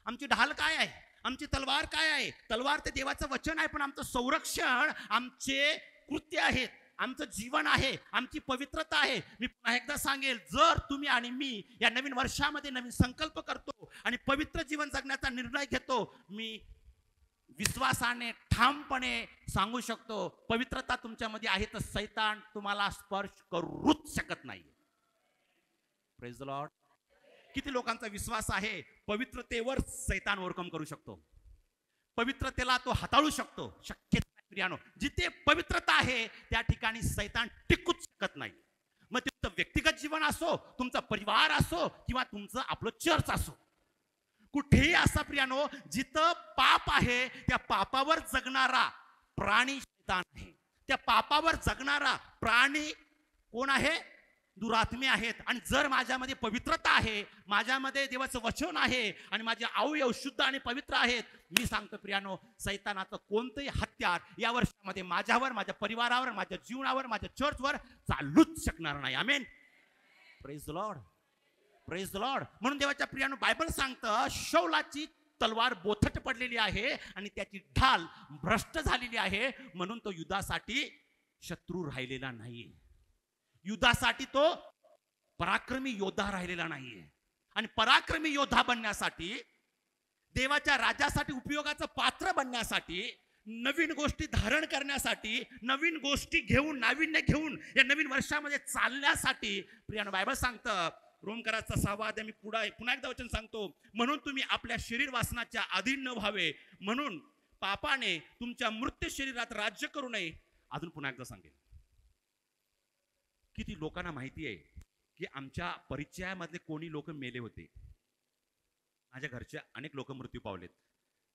Speaker 1: आमची ढाल काय आहे? आमची तलवार काय आहे? तलवार ते देवाचं वचन आहे, पण आमचं संरक्षण आमचे कृत्य आहेत, आमचं जीवन आहे, आमची पवित्रता आहे. मी पुन्हा एकदा सांगेल, जर तुम्ही आणि मी या नवीन वर्षामध्ये नवीन संकल्प करतो आणि पवित्र जीवन जगण्याचा निर्णय घेतो, मी विश्वासाने ठामपणे सांगू शकतो पवित्रता तुमच्यामध्ये आहे तर सैतान तुम्हाला स्पर्श करूच शकत नाही. Praise the Lord. किती लोकांचा विश्वास आहे पवित्रतेवर सैतान ओव्हरकम करू शकतो, पवित्रतेला तो हाताळू शकतो? शक्य नाही प्रियानो, जिथे पवित्रता आहे त्या ठिकाणी सैतान टिकूच शकत नाही. मग तुमचं व्यक्तिगत जीवन असो, तुमचा परिवार असो, किंवा तुमचं आपलं चर्च असो, कुठेही असा प्रियानो जिथं पाप आहे त्या पापावर जगणारा प्राणी शैतान आहे. त्या पापावर जगणारा प्राणी कोण आहे? दुरात्मे आहेत. आणि जर माझ्यामध्ये पवित्रता आहे, माझ्यामध्ये देवाचं वचन आहे आणि माझे अवयव शुद्ध आणि पवित्र आहेत, मी सांगतो प्रियानो, सैतानाचं कोणतंही हत्यार या वर्षामध्ये माझ्यावर, माझ्या परिवारावर, माझ्या जीवनावर, माझ्या चर्चवर चालूच शकणार नाही. आमेन. Praise the Lord. Praise the lord. म्हणून देवाच्या प्रियानो, बायबल सांगतं शौलाची तलवार बोथट पडलेली आहे आणि त्याची ढाल भ्रष्ट झालेली आहे, म्हणून तो युद्धासाठी शत्रू राहिलेला नाहीये. युद्धासाठी तो पराक्रमी योद्धा राहिलेला नाहीये. आणि पराक्रमी योद्धा बनण्यासाठी, देवाच्या राज्यासाठी उपयोगाचं पात्र बनण्यासाठी, नवीन गोष्टी धारण करण्यासाठी, नवीन गोष्टी घेऊन, नाविन्य घेऊन या नवीन वर्षामध्ये चालण्यासाठी प्रियानो, बायबल सांगतं रोमकराचा 6वा अध्याय, मी पुन्हा एकदा वचन सांगतो, म्हणून तुम्ही आपल्या शरीर वासनाच्या अधीन न व्हावे, म्हणून पापाने तुमच्या मृत्यू शरीरात राज्य करू नये. अजून पुन्हा एकदा सांगेल, किती लोकांना माहिती आहे की आमच्या परिचयामधले कोणी लोक मेले होते. माझ्या घरच्या अनेक लोक मृत्यू पावलेत.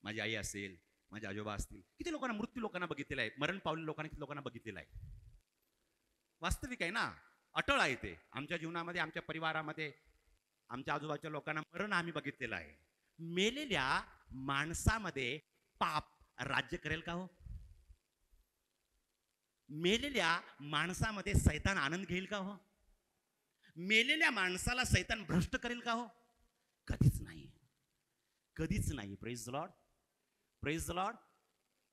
Speaker 1: माझी आई असेल, माझे आजोबा असतील, किती लोकांना मृत्यू लोकांना बघितलेला आहे. मरण पावलेल्या लोकांना किती लोकांना बघितलेलं आहे. वास्तविक आहे ना, अटळ आहे ते. आमच्या जीवनामध्ये, आमच्या परिवारामध्ये, आमच्या आजूबाजूच्या लोकांना मरण आम्ही बघितलेलं आहे. मेलेल्या माणसामध्ये पाप राज्य करेल का हो? मेलेल्या माणसामध्ये सैतान आनंद घेईल का हो? मेलेल्या माणसाला सैतान भ्रष्ट करेल का हो? कधीच नाही, कधीच नाही. Praise the Lord. Praise the Lord.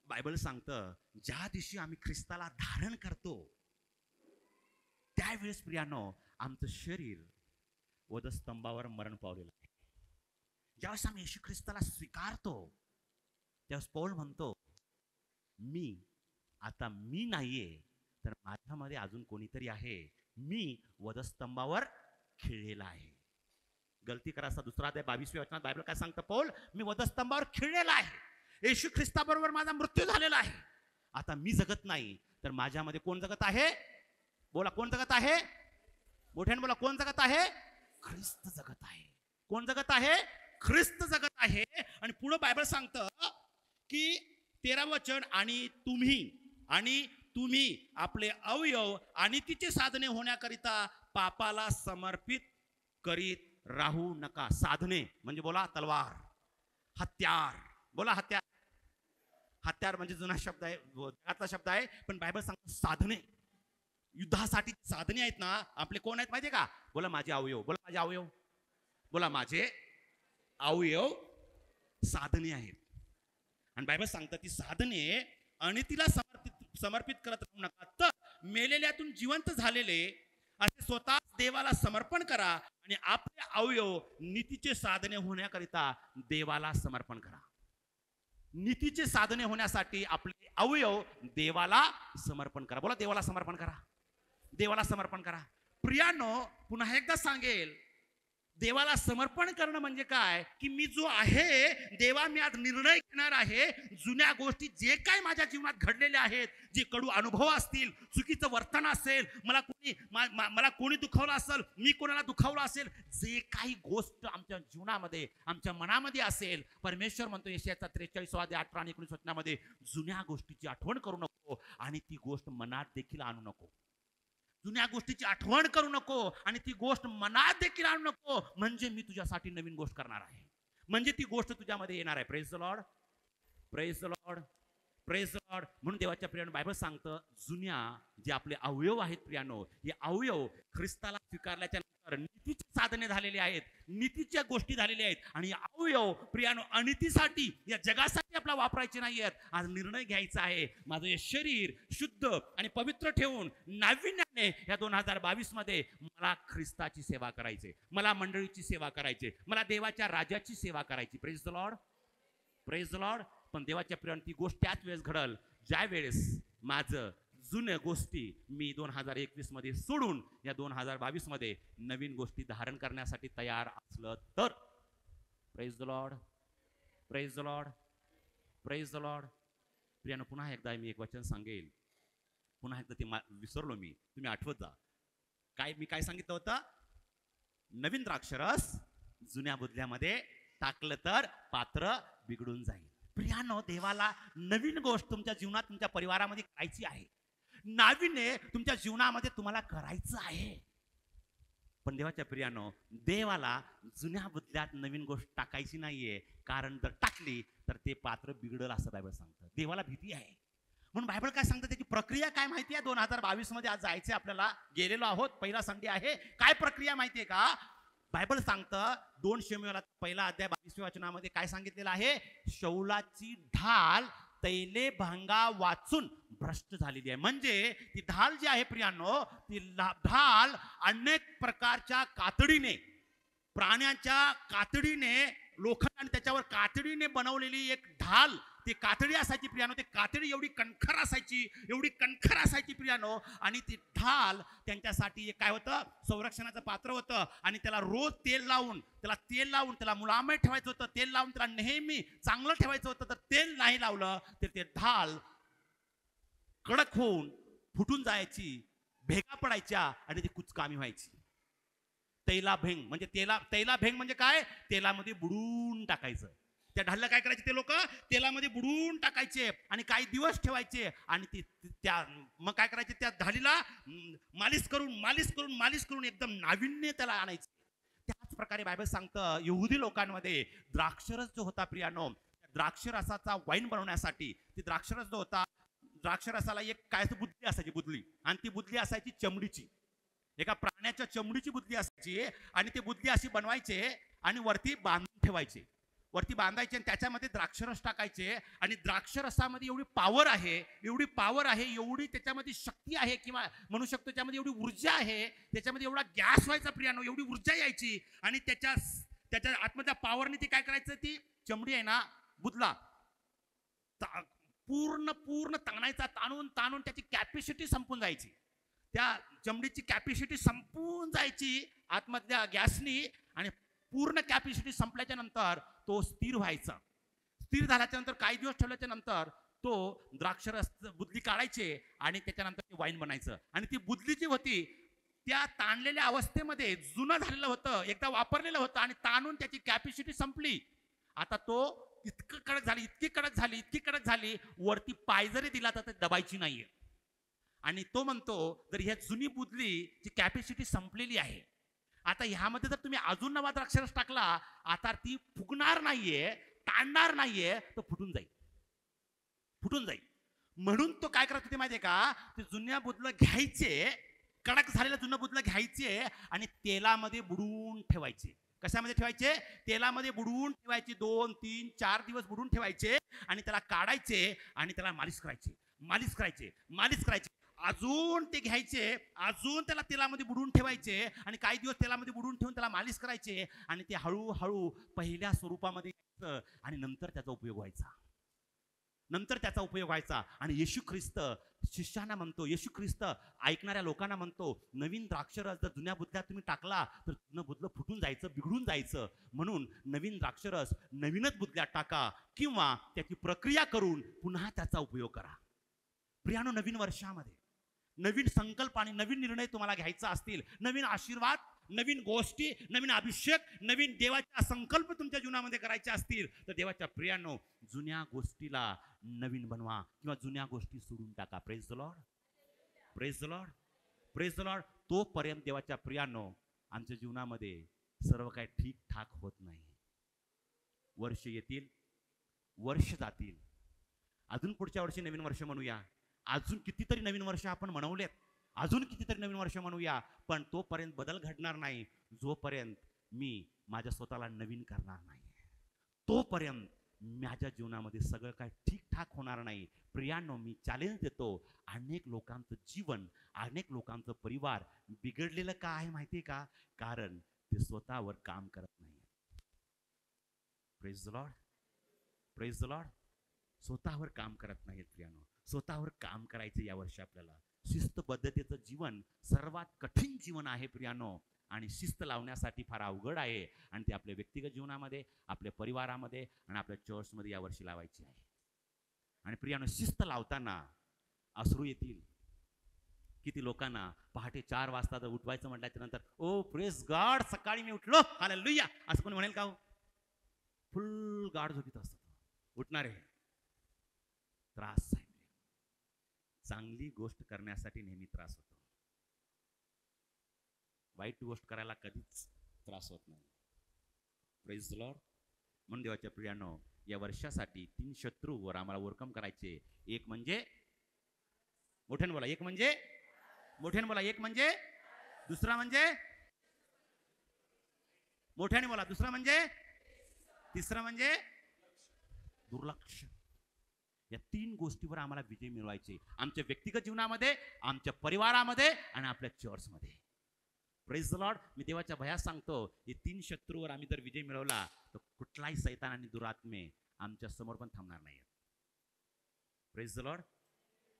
Speaker 1: Bible सांगतं ज्या दिवशी आम्ही ख्रिस्ताला धारण करतो त्यावेळेस प्रियानो, आमचं शरीर वधस्तंभावर मरण पावलेलं आहे. ज्यावेळेस आम्ही येशू ख्रिस्ताला स्वीकारतो त्यावेळेस पौल म्हणतो, आता मी नाहीये तर माझ्यामध्ये अजून कोणीतरी आहे. मी वधस्तंभावर खिळलेला आहे. गलती करायचा 2 अध्याय 22व्या वचनात बायबल काय सांगतं? पौल, मी वधस्तंभावर खिळलेला आहे. येशू ख्रिस्ताबरोबर माझा मृत्यू झालेला आहे. आता मी जगत नाही तर माझ्यामध्ये कोण जगत आहे? बोला, कोण जगत आहे? मोठ्याने बोला, कोण जगत आहे? ख्रिस्त जगत आहे. कोण जगत आहे? ख्रिस्त जगत आहे. आणि पुढे बायबल सांगतं की 13वं वचन, आणि तुम्ही आपले अवयव आणि तिचे साधने होण्याकरिता पापाला समर्पित करीत राहू नका. साधने म्हणजे बोला तलवार, हत्यार. बोला हत्यार. हत्यार म्हणजे जुना शब्द आहे, जगातला शब्द आहे, पण बायबल सांगतो साधने. युद्धासाठी साधने आहेत ना आपले, कोण आहेत माहितीये का? बोला माझे अवयव. बोला माझे अवयव. बोला माझे अवयव साधने आहेत. आणि बायबल सांगतं ती साधने आणि तिला समर्पित करत राहू नका, तर मेलेल्यातून जिवंत झालेले असे स्वतः देवाला समर्पण करा आणि आपले अवयव नीतीचे साधने होण्याकरिता देवाला समर्पण करा. नीतीचे साधने होण्यासाठी आपले अवयव देवाला समर्पण करा. बोला देवाला समर्पण करा. देवाला समर्पण करा. प्रियानो, पुन्हा एकदा सांगेल, देवाला समर्पण करणं म्हणजे काय? की मी जो आहे देवा, मी आज निर्णय घेणार आहे, जुन्या गोष्टी जे काय माझ्या जीवनात घडलेल्या आहेत, जे कडू अनुभव असतील, चुकीचं वर्तन असेल, मला कोणी दुखावलं असेल, मी कोणाला दुखावलं असेल, जे काही गोष्ट आमच्या जीवनामध्ये, आमच्या मनामध्ये असेल, परमेश्वर म्हणतो यशायाचा 43 अध्याय 18 आणि 19 वचनामध्ये, जुन्या गोष्टीची आठवण करू नको आणि ती गोष्ट मनात देखील आणू नको. जुन्या गोष्टीची आठवण करू नको आणि ती गोष्ट मनात देखील आणू नको, म्हणजे मी तुझ्यासाठी नवीन गोष्ट करणार आहे, म्हणजे ती गोष्ट तुझ्यामध्ये येणार आहे. Praise the Lord. Praise the Lord. Praise the lord. म्हणून देवाच्या प्रियानो, बायबल सांगतं जुन्या जे आपले अवयव आहेत प्रियानो, हे अवयव ख्रिस्ताला स्वीकारल्याच्या नंतर नीतीचे साधने झालेले आहेत, नीतीच्या गोष्टी झालेल्या आहेत. आणि अवयव प्रियानो अनितीसाठी, या जगासाठी आपला वापरायचे नाही आहेत. आज निर्णय घ्यायचा आहे, माझं हे शरीर शुद्ध आणि पवित्र ठेवून नाविन्याने या 2022 मध्ये मला ख्रिस्ताची सेवा करायची, मला मंडळीची सेवा करायची, मला देवाच्या राजाची सेवा करायची. Praise the Lord. Praise the Lord. पण देवाच्या प्रियानो, ती गोष्ट त्याच वेळेस घडल ज्या वेळेस माझं जुन्या गोष्टी मी 2021 मध्ये सोडून या 2022 मध्ये नवीन गोष्टी धारण करण्यासाठी तयार असलं तर. Praise the Lord. Praise the Lord. Praise the lord. प्रियानो, पुन्हा एकदा मी एक वचन सांगेल, पुन्हा एकदा ते विसरलो मी, तुम्ही आठवत जा. मी काय सांगितलं होतं? नवीन द्राक्षरस जुन्या बुधल्यामध्ये टाकलं तर पात्र बिघडून जाईल. प्रियानो, देवाला नवीन गोष्ट तुमच्या जीवनात, तुमच्या परिवारामध्ये करायची आहे. नाविन्य तुमच्या जीवनामध्ये तुम्हाला करायचं आहे. पण देवाच्या प्रियानो, देवाला जुन्या बुधल्यात नवीन गोष्ट टाकायची नाहीये, कारण जर टाकली तर ते पात्र बिघडल असं बायबल सांगतं. देवाला भीती आहे. म्हणून बायबल काय सांगतं, त्याची प्रक्रिया काय माहिती आहे? 2022 मध्ये आज जायचंय आपल्याला, गेलेलो आहोत, पहिला संडे आहे. काय प्रक्रिया माहितीये का? बायबल सांगतं 2 शमूएल पहिला अध्याय 22व्या वचनामध्ये काय सांगितलेलं आहे? शौलाची ढाल तैले भांगा वाचून भ्रष्ट झालेली आहे. म्हणजे ती ढाल जी आहे प्रियानो, ती ढाल अनेक प्रकारच्या कातडीने, प्राण्यांच्या कातडीने, लोखंड आणि त्याच्यावर कातडीने बनवलेली एक ढाल, ती कातडी असायची प्रियानो. ती कातडी एवढी कणखर असायची, एवढी कणखर असायची प्रियानो. आणि ती ढाल त्यांच्यासाठी एक काय होतं? संरक्षणाचं पात्र होतं. आणि त्याला रोज तेल लावून त्याला मुलामय ठेवायचं होतं, तेल लावून त्याला नेहमी चांगलं ठेवायचं होतं. तर तेल नाही लावलं तर ते ढाल कडक होऊन फुटून जायची, भेगा पडायच्या आणि ती कुचकामी व्हायची. तैलाभेंग म्हणजे काय? तेलामध्ये बुडून टाकायचं. त्या ढालला काय करायचे ते लोक? तेलामध्ये बुडून टाकायचे आणि काही दिवस ठेवायचे. आणि मग काय करायचे? त्या ढालीला मालिश करून एकदम नाविन्य त्याला आणायचे. त्याच प्रकारे बायबल सांगतं, यहुदी लोकांमध्ये द्राक्षरस जो होता प्रियानो, द्राक्षरसाचा वाईन बनवण्यासाठी ती द्राक्षरस जो होता, द्राक्षरसाला एक काय बुदली असायची, बुदली. आणि ती बुदली असायची चमडीची, एका प्राण्याच्या चमडीची बुदली असायची. आणि ती बुदली अशी बनवायचे आणि वरती बांधून ठेवायचे, वरती बांधायचे आणि त्याच्यामध्ये द्राक्षरस टाकायचे. आणि द्राक्षरसामध्ये एवढी पावर आहे, एवढी त्याच्यामध्ये शक्ती आहे, किंवा म्हणू शकतो त्याच्यामध्ये एवढी ऊर्जा आहे, त्याच्यामध्ये एवढा गॅस व्हायचा प्रियानो, एवढी ऊर्जा यायची. आणि त्याच्या आतमधल्या पॉवरने ती काय करायचं? ती चमडी आहे ना, बुदला पूर्ण ताणायचा, ताणून त्याची कॅपॅसिटी संपून जायची. त्या चमडीची कॅपॅसिटी संपून जायची आतमधल्या गॅसनी. आणि पूर्ण कॅपॅसिटी संपल्याच्या नंतर तो स्थिर व्हायचा. स्थिर झाल्याच्या नंतर काही दिवस ठेवल्याच्या नंतर तो द्राक्षरस बुदली काढायचे आणि त्याच्यानंतर ते वाईन बनायचं. आणि ती बुदली जी होती त्या ताणलेल्या अवस्थेमध्ये जुनं झालेलं होतं, एकदा वापरलेलं होतं आणि ताणून त्याची कॅपॅसिटी संपली. आता तो इतकी कडक झाली, वरती पाय जरी दिला तर ते दबायची नाहीये. आणि तो म्हणतो, जर ह्या जुनी बुदलीची कॅपॅसिटी संपलेली आहे, आता ह्यामध्ये जर तुम्ही अजून नवा द्राक्षरस टाकला, आता ती फुगणार नाहीये, ताणणार नाहीये, तो फुटून जाईल. म्हणून तो काय करत होते माहितीये का? ते जुन्या बुदलं घ्यायचे, कडक झालेलं जुनं बुदलं घ्यायचे आणि तेलामध्ये बुडवून ठेवायचे. कशामध्ये ठेवायचे? तेलामध्ये बुडवून ठेवायचे. 2, 3, 4 दिवस बुडवून ठेवायचे आणि त्याला काढायचे आणि त्याला मालिश करायचे. अजून ते घ्यायचे, अजून त्याला तेलामध्ये बुडवून ठेवायचे आणि काही दिवस तेलामध्ये बुडवून ठेवून त्याला मालिश करायचे. आणि ते हळूहळू पहिल्या स्वरूपामध्ये यायचं आणि नंतर त्याचा उपयोग व्हायचा. आणि येशू ख्रिस्त शिष्यांना म्हणतो, येशू ख्रिस्त ऐकणाऱ्या लोकांना म्हणतो, नवीन द्राक्षरस जर जुन्या बुदल्यात तुम्ही टाकला तर जुनं बुदलं फुटून जायचं, बिघडून जायचं. म्हणून नवीन द्राक्षरस नवीनच बुदल्यात टाका, किंवा त्याची प्रक्रिया करून पुन्हा त्याचा उपयोग करा. प्रियानो, नवीन वर्षामध्ये नवीन संकल्प आणि नवीन निर्णय तुम्हाला घ्यायचा असतील, नवीन आशीर्वाद, नवीन गोष्टी, नवीन अभिषेक, नवीन देवाचा संकल्प तुमच्या जीवनामध्ये करायचे असतील, तर देवाच्या प्रियानो, जुन्या गोष्टीला नवीन बनवा किंवा जुन्या गोष्टी सोडून टाका. Praise the Lord. तोपर्यंत देवाच्या प्रियानो, आमच्या जीवनामध्ये सर्व काही ठीकठाक होत नाही. वर्ष येतील, वर्ष जातील, अजून पुढच्या वर्षी नवीन वर्ष म्हणूया, अजून कितीतरी नवीन वर्ष आपण म्हणवलेत, अजून कितीतरी नवीन वर्ष म्हणूया, पण तोपर्यंत बदल घडणार नाही जोपर्यंत मी माझ्या स्वतःला नवीन करणार नाही. तोपर्यंत माझ्या जीवनामध्ये सगळं काय ठीकठाक होणार नाही. प्रियानो, मी चॅलेंज देतो, अनेक लोकांचं जीवन, अनेक लोकांचं परिवार बिघडलेलं का आहे माहितीये का? कारण ते स्वतःवर काम करत नाही. Praise the Lord. स्वतःवर काम करत नाहीत प्रियानो. स्वतःवर काम करायचं या वर्षी आपल्याला. शिस्तबद्धतेचं जीवन सर्वात कठीण जीवन आहे प्रियानो, आणि शिस्त लावण्यासाठी फार अवघड आहे. आणि ते आपल्या व्यक्तिगत जीवनामध्ये, आपल्या परिवारामध्ये आणि आपल्या चर्चमध्ये या वर्षी लावायची आहे. आणि प्रियानो, शिस्त लावताना अश्रू येतील. किती लोकांना पहाटे 4 वाजता जर उठवायचं म्हटल्याच्या नंतर, ओ प्रेज गॉड, सकाळी मी उठलो, हालेलुया, असं कोणी म्हणेल का हो? फुल गाढ झोपीत असतात उठणारे. त्रास आहे. चांगली गोष्ट करण्यासाठी नेहमी त्रास होतो, वाईट गोष्ट करायला कधीच त्रास होत नाही. Praise the lord. म्हणून देवाच्या प्रियानो, या वर्षासाठी 3 शत्रूवर आम्हाला ओव्हरकम करायचे. एक म्हणजे, मोठ्याने बोला, एक म्हणजे, मोठ्याने बोला, एक म्हणजे, दुसरा म्हणजे, मोठ्याने बोला, दुसरा म्हणजे, तिसरा म्हणजे दुर्लक्ष. या 3 गोष्टीवर आम्हाला विजय मिळवायचे, आमच्या व्यक्तिगत जीवनामध्ये, आमच्या परिवारामध्ये आणि आपल्या चर्चमध्ये. Praise the lord. मी देवाच्या भयात सांगतो, हे 3 शत्रूवर आम्ही जर विजय मिळवला तर कुठलाही सैतान आणि दुरात्मे आमच्या समोर पण थांबणार नाही. Praise the Lord.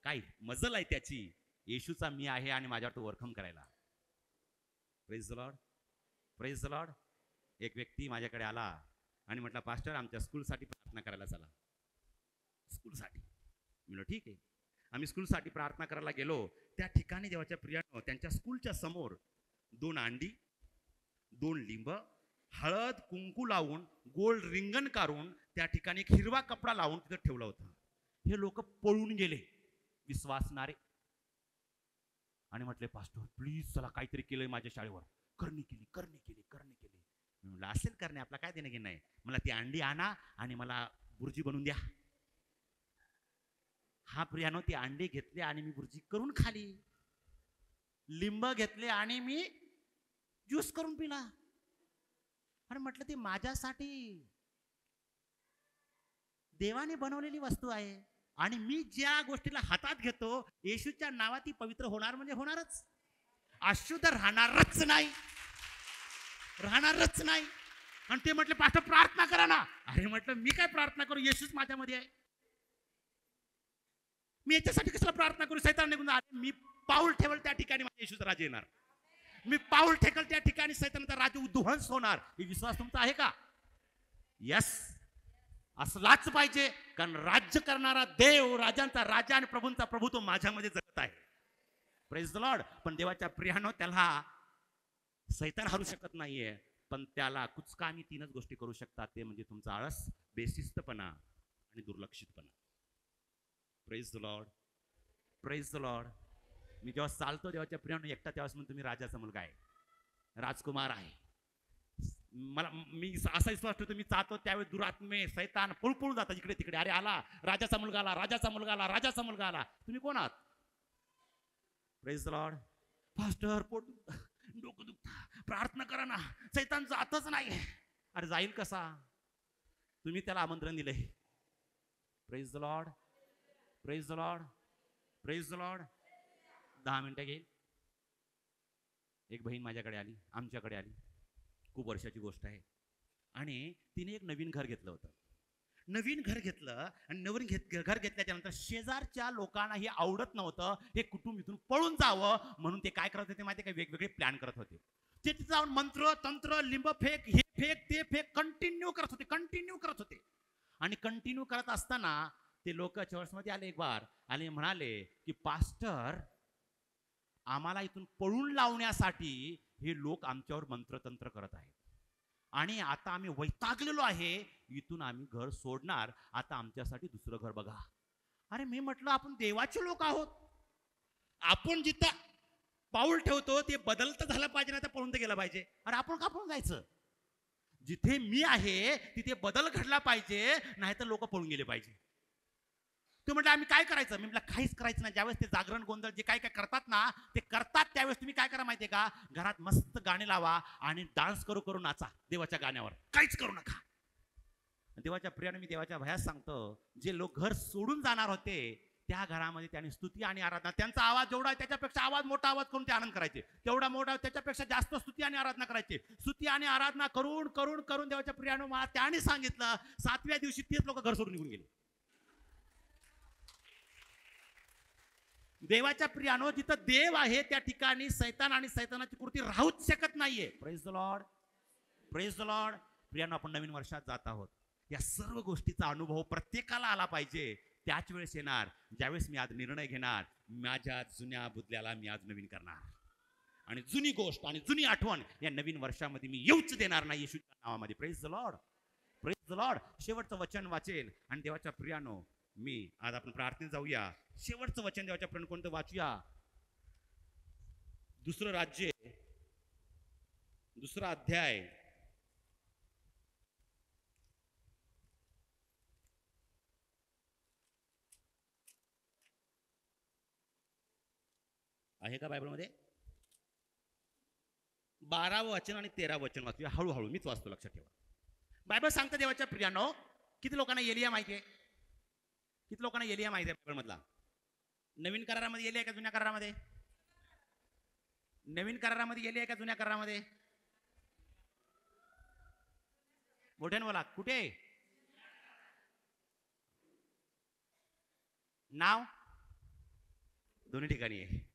Speaker 1: काय मजल आहे त्याची, येशूचा मी आहे आणि माझ्यावर तो ओव्हरकम करायला. Praise the Lord. Praise the Lord. एक व्यक्ती माझ्याकडे आला आणि म्हटला, पास्टर आमच्या स्कूलसाठी प्रार्थना करायला चला. स्कूलसाठी. म्हणलं ठीक आहे. आम्ही स्कूलसाठी प्रार्थना करायला गेलो. त्या ठिकाणी देवाच्या प्रियानो, त्यांच्या स्कूलच्या समोर 2 अंडी, 2 लिंब, हळद कुंकू लावून, गोल रिंगण काढून त्या ठिकाणी एक हिरवा कपडा लावून तिथं ठेवला होता. हे लोक पळून गेले, विश्वासणारे, आणि म्हटले, पास्टर प्लीज चला, काहीतरी केलंय माझ्या शाळेवर, करणी केली, करणी केली, करणी केली. मी म्हटलं असेल करणे, आपला काय देणं घेणं नाही, मला ती अंडी आणा आणि मला बुर्जी बनवून द्या. हा प्रियानो, ती अंडी घेतली आणि मी बुर्जी करून खाली. लिंब घेतले आणि मी ज्यूस करून पिला. आणि म्हटलं ती माझ्यासाठी देवाने बनवलेली वस्तू आहे आणि मी ज्या गोष्टीला हातात घेतो, येशूच्या नावात ती पवित्र होणार म्हणजे होणारच, अशुद्ध राहणारच नाही, राहणारच नाही. आणि ते म्हटले, पास्टर प्रार्थना करा ना. अरे म्हटलं, मी काय प्रार्थना करू, येशूच माझ्यामध्ये आहे, मी याच्यासाठी कशाला प्रार्थना करू. सैतान निघून, मी पाऊल ठेवल त्या ठिकाणी माझ्या येशूचा राज येणार, मी पाऊल ठेकल त्या ठिकाणी सैतानाचा राज उद्ध्वंस होणार. हे विश्वास तुमचा आहे का? यस, असलाच पाहिजे, कारण राज्य करणारा देव, राजांचा राजा आणि प्रभूंचा प्रभू तो माझ्यामध्ये जगत आहे. Praise the Lord. पण देवाच्या प्रियानो, त्याला सैतान हरू शकत नाहीये, पण त्याला कुचका आम्ही 3च गोष्टी करू शकतात, ते म्हणजे तुमचा आळस, बेशिस्तपणा आणि दुर्लक्षितपणा. Praise the Lord. Praise the lord. मी जेव्हा चालतो देवाच्या प्रियानो एकटा, तेव्हाच म्हणून तुम्ही राजाचा मुलगा आहे, राजकुमार आहे. मी असा विश्वास ठेवतो, मी चालतो त्यावेळी दुरात्मे सैतान पळून जातात इकडे तिकडे. अरे आला राजाचा मुलगा, आला राजाचा मुलगा, आला राजाचा मुलगा आला. तुम्ही कोण आहात? Praise the Lord. पास्टर पोट डोकं दुखतं, प्रार्थना करा ना, सैतान जातच नाही. अरे जाईल कसा? तुम्ही त्याला आमंत्रण दिले. Praise the Lord. Praise the Lord. Praise the Lord. 10 मिनिटं घेईल. एक बहीण माझ्याकडे आली, आमच्याकडे आली, खूप वर्षाची गोष्ट आहे, आणि तिने एक नवीन घर घेतलं होतं. नवीन घर घेतलं आणि नवीन घर घेतल्याच्या नंतर शेजारच्या लोकांना हे आवडत नव्हतं, हे कुटुंब इथून पळून जावं म्हणून ते काय करत होते माहिती आहे का, वेगवेगळे प्लॅन करत होते. ते तिथे जाऊन मंत्र तंत्र, लिंब फेक, हे फेक, ते फेक, कंटिन्यू करत होते, कंटिन्यू करत होते. आणि कंटिन्यू करत असताना ते लोक चर्चमध्ये आले, एक बार आले, म्हणाले की पास्टर, आम्हाला इथून पळून लावण्यासाठी हे लोक आमच्यावर मंत्रतंत्र करत आहेत आणि आता आम्ही वैतागलेलो आहे, इथून आम्ही घर सोडणार, आता आमच्यासाठी दुसरं घर बघा. अरे मी म्हटलं, आपण देवाचे लोक आहोत, आपण जिथं पाऊल ठेवतो ते बदलतं झालं पाहिजे, ना तर पळून तर गेलं पाहिजे. अरे आपण का पळून जायचं? जिथे मी आहे तिथे बदल घडला पाहिजे, नाहीतर लोक पळून गेले पाहिजे. तू म्हटलं आम्ही काय करायचं? मी म्हटलं काहीच करायचं नाही. ज्यावेळेस ते जागरण गोंधळ जे काय काय करतात ना, ते करतात त्यावेळेस तुम्ही काय करा माहितीये का, घरात मस्त गाणे लावा आणि डान्स करू करू नाचा देवाच्या गाण्यावर, काहीच करू नका. देवाच्या प्रियाने मी देवाच्या भयात सांगतो, जे लोक घर सोडून जाणार होते त्या घरामध्ये त्यांनी स्तुती आणि आराधना, त्यांचा आवाज जेवढा आहे त्याच्यापेक्षा आवाज मोठा आवाज करून ते आनंद करायचे, तेवढा मोठा त्याच्यापेक्षा जास्त स्तुती आणि आराधना करायचे. स्तुती आणि आराधना करून करून करून देवाच्या प्रियाने मला त्याने सांगितलं, 7व्या दिवशी तेच लोक घर सोडून निघून गेले. देवाच्या प्रियानो, जिथं देव आहे त्या ठिकाणी सैतान आणि सैतानाची कृती राहूच शकत नाहीये. Praise the Lord. Praise the lord. प्रियानो, आपण नवीन वर्षात जात आहोत. या सर्व गोष्टीचा अनुभव प्रत्येकाला आला पाहिजे. त्याच वेळेस येणार ज्यावेळेस मी आज निर्णय घेणार, माझ्या जुन्या बुदल्याला मी आज नवीन करणार आणि जुनी गोष्ट आणि जुनी आठवण या नवीन वर्षामध्ये मी येऊच देणार नाही येशूच्या नावामध्ये. Praise the Lord, praise the Lord. शेवटचं वचन वाचेल आणि देवाच्या प्रियानो मी आज आपण प्रार्थनेत जाऊया. शेवटचं वचन देवाच्या प्रियानो कोणतं वाचूया? दुसरं राज्य, दुसरा अध्याय, आहे का बायबलमध्ये? 12वं वचन आणि 13वं वचन वाचूया हळूहळू, मीच वाचतो, लक्षात ठेवा. बायबल सांगतं देवाच्या प्रियानो, किती लोकांना एलिया माहिती आहे? किती लोकांना एलिया माहिती आहे बायबल मधला? नवीन करारामध्ये एलिया का जुन्या करारामध्ये? नवीन करारामध्ये एलिया का जुन्या करारामध्ये? मोठ्यानं बोला, कुठे? नाव दोन्ही ठिकाणी आहे.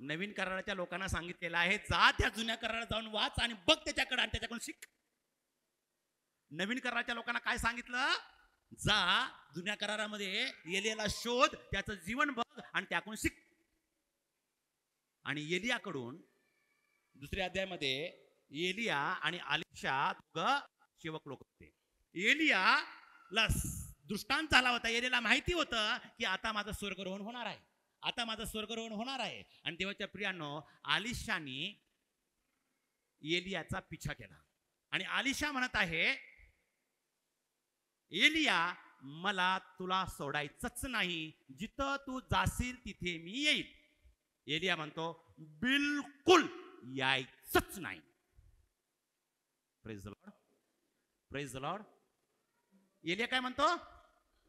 Speaker 1: नवीन कराराच्या लोकांना सांगितलेलं आहे, जा त्या जुन्या करारात जाऊन वाच आणि बघ त्याच्याकडे आणि त्याच्याकडून शिक. नवीन कराराच्या लोकांना काय सांगितलं? जा जुन्या करारामध्ये एलियाला शोध, त्याचं जीवन बघ आणि त्याकडून शिक. आणि एलियाकडून दुसऱ्या अध्यायामध्ये एलिया आणि अलिशा दोघं सेवक लोक होते. एलियाला दृष्टांत झाला होता, एलियाला माहिती होतं की आता माझं स्वर्गारोहण होणार आहे, आता माझं स्वर्गारोहण होणार आहे. आणि देवाच्या प्रियानो, अलिशानी एलियाचा पिछा केला आणि अलिशा म्हणत आहे, एलिया मला तुला सोडायचंच नाही, जिथं तू जाशील तिथे मी येईल. एलिया म्हणतो, बिलकुल यायचंच नाही. Praise the Lord, praise the Lord. एलिया काय म्हणतो?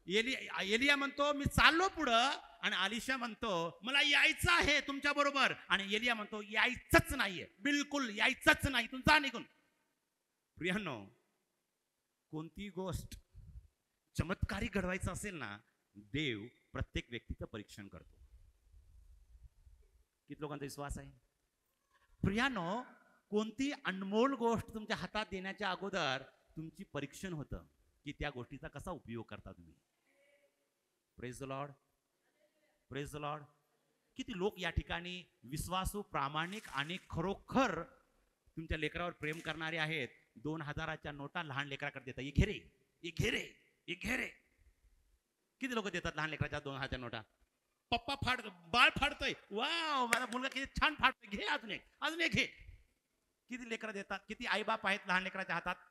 Speaker 1: एलिया म्हणतो मी चाललो पुढं आणि अलिशा म्हणतो मला यायचं आहे तुमच्या बरोबर. आणि एलिया म्हणतो यायचंच नाहीये, बिलकुल यायचंच नाही, तू जा निघून. प्रियानो, कोणती गोष्ट चमत्कारी घडवायचं असेल ना, देव प्रत्येक व्यक्तीचं परीक्षण करतो. किती लोकांचा विश्वास आहे? प्रियानो, कोणती अनमोल गोष्ट तुमच्या हातात देण्याच्या अगोदर तुमची परीक्षण होतं की त्या गोष्टीचा कसा उपयोग करता तुम्ही. Praise the Lord, praise the Lord. किती लोक या ठिकाणी विश्वासू, प्रामाणिक आणि खरोखर तुमच्या लेकरावर प्रेम करणारे आहेत. 2000च्या नोटा लहान लेकराकडे देतात, ये घे रे, ये घे रे, ये घे रे. किती लोक देतात लहान लेकराच्या 2000च्या नोटा? पप्पा बाळ फाडतोय, वाव माझा मुलगा किती छान फाडतोय, घे अजून एक, अजून एक घे. किती लेकरं देतात? किती आई बाप आहेत लहान लेकराच्या हातात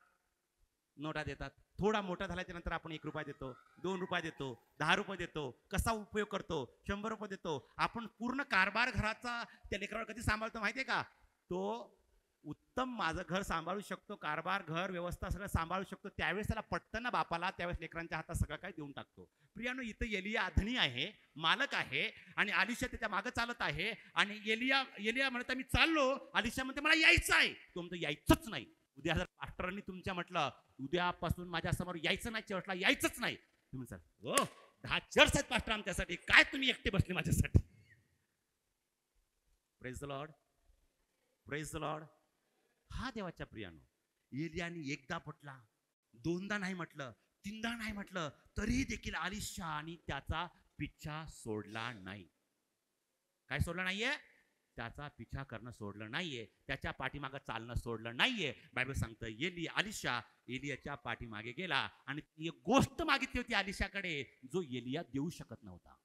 Speaker 1: नोटा देतात. थोडा मोठा झाल्याच्या नंतर आपण 1 रुपया देतो, 2 रुपये देतो, 10 रुपये देतो. कसा उपयोग करतो? 100 रुपये देतो. आपण पूर्ण कारभार घराचा त्या लेकरावर कधी सांभाळतो माहितीये का? तो उत्तम माझं घर सांभाळू शकतो, कारभार, घर व्यवस्था सगळं सांभाळू शकतो, त्यावेळेस त्याला पटतं ना बापाला, त्यावेळेस लेकरांच्या हातात सगळं काही देऊन टाकतो. प्रियानो, इथं एलिया धनी आहे, मालक आहे आणि अलिशा त्याच्या मागे चालत आहे. आणि एलिया म्हणता मी चाललो, अलिशा म्हणते मला यायचं आहे. तो म्हणतो यायचंच नाही. उद्या जर पास्टरांनी तुमच्या म्हटलं उद्यापासून माझ्या समोर यायचं नाही, चर्चला यायचंच नाही, तुम्ही सर हो 10 चर्च आहेत पास्टर आमच्यासाठी, काय तुम्ही एकटे बसले माझ्यासाठी. Praise the Lord, praise the Lord. हा देवाच्या प्रियानो, एलियाने एकदा म्हटला, 2दा नाही म्हटलं, 3दा नाही म्हटलं, तरी देखील अलिशा आणि त्याचा पिछा सोडला नाही. काय सोडलं नाहीये? त्याचा पिछा करणं सोडलं नाहीये, त्याच्या पाठीमागे चालणं सोडलं नाहीये. बायबल सांगतं अलिशा एलियाच्या पाठीमागे गेला आणि एक गोष्ट मागितली होती अलिशाकडे, जो एलिया देऊ शकत नव्हता,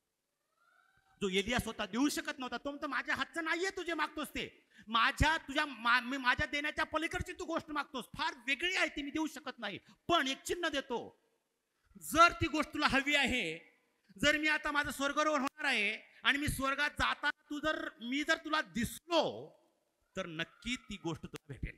Speaker 1: जो एलिया स्वतः देऊ शकत नव्हता. तो म्हणतो माझ्या हातचं नाहीये तुझे मागतोस ते, मी माझ्या देण्याच्या पलीकडची तू गोष्ट मागतोस, फार वेगळी आहे ती, मी देऊ शकत नाही, पण एक चिन्ह देतो. जर ती गोष्ट तुला हवी आहे, जर मी आता माझं स्वर्गारोहण होणार आहे आणि मी स्वर्गात जाताना मी जर तुला दिसलो तर नक्की ती गोष्ट तुला भेटेल,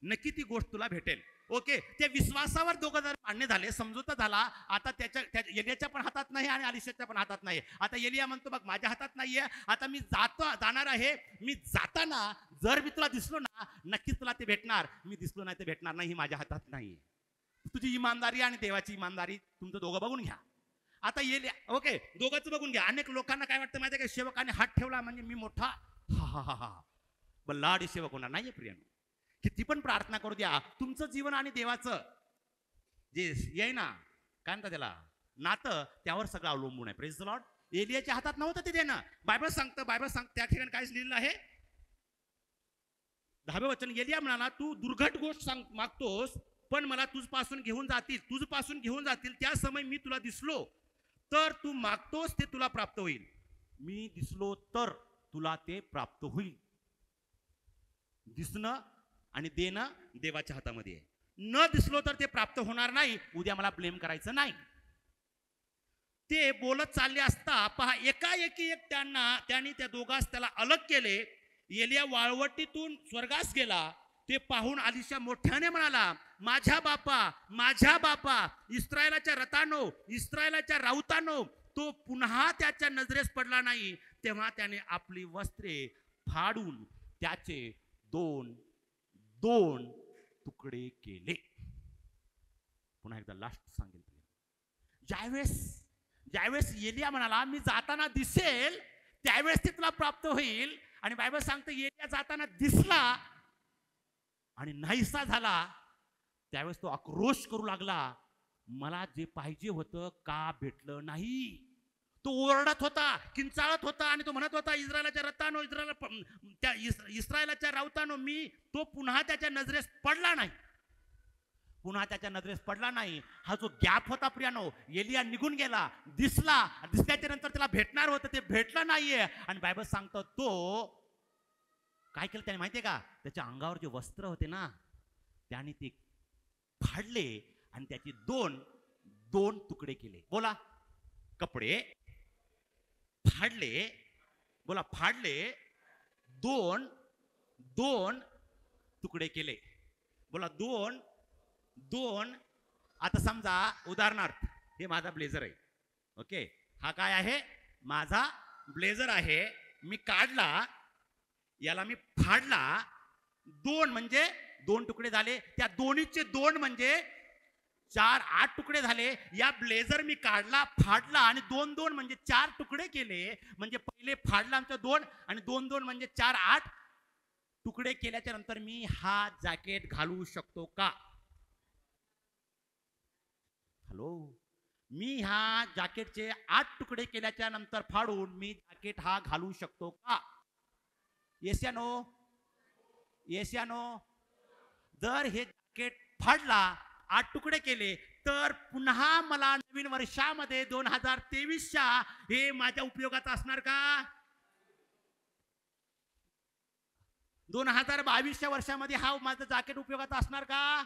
Speaker 1: नक्की ती गोष्ट तुला भेटेल. ओके, त्या विश्वासावर दोघं जर मान्य झाले, समजूता झाला. आता एलियाच्या पण हातात नाही आणि अलिशाच्या पण हातात नाही. आता एलिया म्हणतो बघ माझ्या हातात नाहीये, आता मी जाणार आहे, मी जाताना जर मी तुला दिसलो ना नक्कीच तुला ते भेटणार, मी दिसलो नाही ते भेटणार नाही, माझ्या हातात नाही. तुझी इमानदारी आणि देवाची इमानदारी तुमचं दोघं बघून घ्या. आता एलिया ओके दोघांचं बघून घ्या. अनेक लोकांना काय वाटतं माहिती आहे का, सेवकाने हात ठेवला म्हणजे मी मोठा बल्लाडी सेवक होणार. नाहीये प्रियानो, किती पण प्रार्थना करू द्या, तुमचं जीवन आणि देवाचं जे येई ना काय म्हणतात त्याला नातं त्यावर सगळं अवलंबून आहे. Praise the Lord. एलियाच्या हातात नव्हतं ते देणं. बायबल सांगतं त्या ठिकाणी काय लिहिलेलं आहे? 10वें वचन. एलिया म्हणाला, तू दुर्घट गोष्ट मागतोस, पण मला तुझपासून घेऊन जातील त्या समय मी तुला दिसलो तर तू मागतोस ते तुला प्राप्त होईल. मी दिसलो तर तुला ते प्राप्त होईल. दिसणं आणि देणं देवाच्या हातामध्ये आहे. न दिसलो तर ते प्राप्त होणार नाही. उद्या मला ब्लेम करायचं नाही. ते बोलत चालले असता पहा, एकाएकी त्यांनी त्या दोघांस त्याला अलग केले. एलिया वाळवटीतून स्वर्गास गेला. ते पाहून अलिशा मोठ्याने म्हणाला, माझ्या बापा, इस्रायलाच्या राऊतानो. तो पुन्हा त्याच्या नजरेस पडला नाही. तेव्हा त्याने आपली वस्त्रे फाडून त्याचे दोन तुकडे केले. पुन्हा एकदा लास्ट सांगेल. ज्यावेळेस एलिया म्हणाला, मी जाताना दिसेल त्यावेळेस ते तुला प्राप्त होईल. आणि बायबल सांगतं एलिया जाताना दिसला आणि नाहीसा झाला. त्यावेळेस तो आक्रोश करू लागला, मला जे पाहिजे होतं का भेटलं नाही. तो ओरडत होता, किंचाळत होता आणि तो म्हणत होता, इस्रायलाच्या राऊतानो, तो पुन्हा त्याच्या नजरेस पडला नाही. हा जो गॅप होता प्रियानो, एलिया निघून गेला, दिसल्याच्या नंतर त्याला भेटणार होतं, ते भेटलं नाहीये. आणि बायबल सांगतो तो काय केलं त्याने माहितीये का? त्याच्या अंगावर जे वस्त्र होते ना, त्याने ते फाडले आणि त्याचे दोन तुकडे केले. बोला, कपडे फाडले. बोला, फाडले. दोन तुकडे केले. बोला, दोन. आता समजा उदाहरणार्थ हे माझा ब्लेझर आहे. ओके, हा काय आहे? माझा ब्लेझर आहे. मी काढला, याला मी फाडला. दोन म्हणजे दोन तुकडे झाले. त्या दोन्हीचे दोन म्हणजे 8 तुकडे झाले. या ब्लेझर मी काढला, फाडला आणि दोन म्हणजे 4 तुकडे केले. म्हणजे पहिले फाडला आमच्या 2 आणि 2 म्हणजे 4, 8 तुकडे केल्याच्या नंतर मी हा जॅकेट घालू शकतो का? हॅलो, मी ह्या जॅकेटचे 8 तुकडे केल्याच्या नंतर फाडून मी जॅकेट हा घालू शकतो का? येस या नो? जर हे जॅकेट फाडला, 8 तुकडे केले, तर पुन्हा मला नवीन वर्षामध्ये 2023च्या हे माझ्या उपयोगात असणार का? 2022च्या वर्षामध्ये हा माझं जॅकेट उपयोगात असणार का?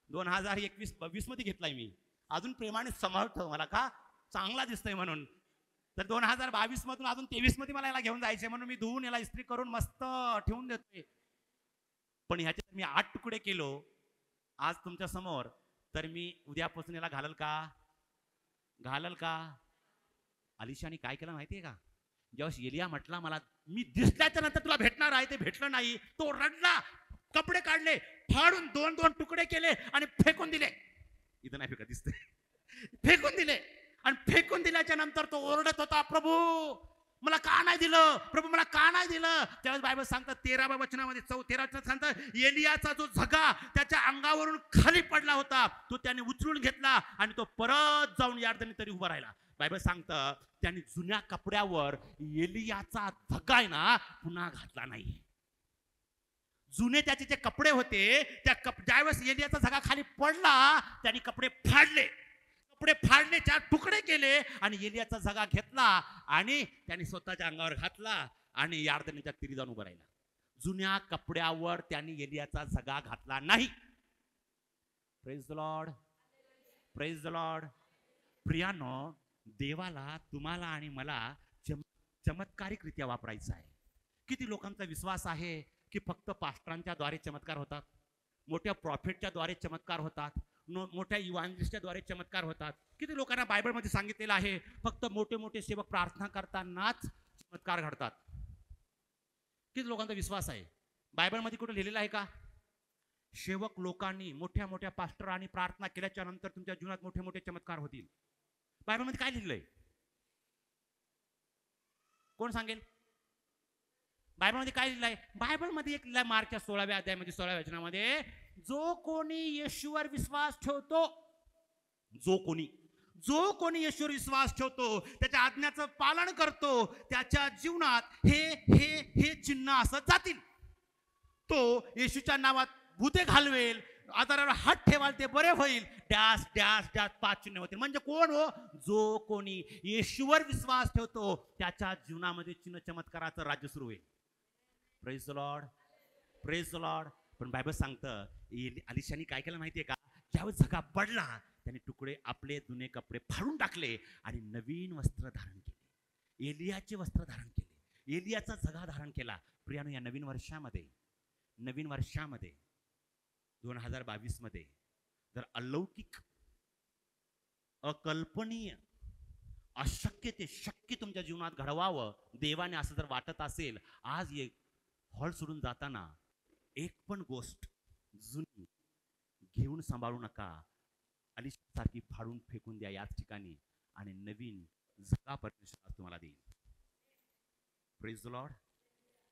Speaker 1: 2021-22 मध्ये घेतलाय मी. अजून प्रेमाने सांभाळतो मला का? चांगला दिसतोय म्हणून. तर 2022 मधून अजून 23 मध्ये मला याला घेऊन जायचंय म्हणून मी धुवून याला इस्त्री करून मस्त ठेवून देतोय. पण ह्याच्यात मी 8 तुकडे केलो आज तुमच्या समोर, तर मी उद्यापासून याला घालल का? अलिशाने काय केलं माहितीये का? जेव्हा एलिया म्हटला मला मी दिसल्याच्या नंतर तुला भेटणार आहे, ते भेटलं नाही, तो रडला. कपडे काढले, फाडून 2 तुकडे केले आणि फेकून दिले. इथं नाही फेका, दिसतंय. फेकून दिले आणि फेकून दिल्याच्या नंतर तो ओरडत होता, प्रभू मला का नाही दिलं, प्रभू मला का नाही दिलं. त्यावेळेस बायबल सांगतात 13व्या वचनामध्ये 13व्या वचनात सांगतात एलियाचा जो झगा त्याच्या अंगावरून खाली पडला होता तो त्याने उचलून घेतला आणि तो परत जाऊन यार्दनी तरी उभा राहिला. बायबल सांगतं त्यांनी जुन्या कपड्यावर एलियाचा झगा आहे ना पुन्हा घातला नाही. जुने त्याचे जे कपडे होते त्या ज्यावेळेस एलियाचा झगा खाली पडला त्यांनी कपडे फाडले, 4 तुकडे केले आणि एलियाचा झगा घेतला आणि त्यांनी स्वतःच्या अंगावर घातला आणि यार्दनीच्या तीरी जाऊन उभा राहिला. जुन्या कपड्यावर त्यांनी एलियाचा झगा घातला नाही. Praise the Lord, praise the lord. प्रियानो, देवाला तुम्हाला आणि मला चमत्कारिकरित्या वापरायचं आहे. किती लोकांचा विश्वास आहे की फक्त पास्टरांच्या द्वारे चमत्कार होतात, मोठ्या प्रॉफिटच्या द्वारे चमत्कार होतात, मोठ्या इव्हांजलिस्टच्या द्वारे चमत्कार होतात. किती लोकांना बायबलमध्ये सांगितलेलं आहे फक्त मोठे मोठे सेवक प्रार्थना करतानाच चमत्कार घडतात. किती लोकांचा विश्वास आहे? बायबलमध्ये कुठे लिहिलेलं आहे का सेवक लोकांनी मोठ्या मोठ्या पास्टरांनी प्रार्थना केल्याच्या नंतर तुमच्या जीवनात मोठे मोठे चमत्कार होतील? बायबलमध्ये काय लिहिलंय? कोण सांगेल? बायबलमध्ये काय लिहिलंय? बायबलमध्ये एक लिहिलंय मार्कच्या 16व्या अध्यायामध्ये 16व्या वचनामध्ये, जो कोणी येशूवर विश्वास ठेवतो, जो कोणी येशूवर विश्वास ठेवतो, त्याच्या आज्ञाचं पालन करतो, त्याच्या जीवनात हे हे हे चिन्ह असत जातील. तो येशूच्या नावात भूते घालवेल, आजारावर हात ठेवाल ते बरे होईल, डॅश डॅश डॅश 5 चिन्ह होतील. म्हणजे कोण हो? जो कोणी येशूवर विश्वास ठेवतो त्याच्या जीवनामध्ये चिन्ह चमत्काराचं राज्य सुरू होईल. Praise the Lord, praise the Lord. पण बायबल सांगतं अलिशानी काय केलं माहितीये का? ज्यावेळेस झगा पडला त्याने तुकडे आपले जुने कपडे फाडून टाकले आणि नवीन वस्त्र धारण केले. एलियाचे वस्त्र धारण केले, एलियाचा झगा धारण केला. प्रियानो, या नवीन वर्षामध्ये 2022 मध्ये जर अलौकिक, अकल्पनीय, अशक्य ते शक्य तुमच्या जीवनात घडवावं देवाने असं जर वाटत असेल, आज एक हॉल सोडून जाताना एक पण गोष्ट जुनी घेऊन सांभाळू नका. अलिशासारखी फाडून फेकून द्या याच ठिकाणी आणि नवीन झगा परमेश्वर तुम्हाला देईल. Praise the Lord,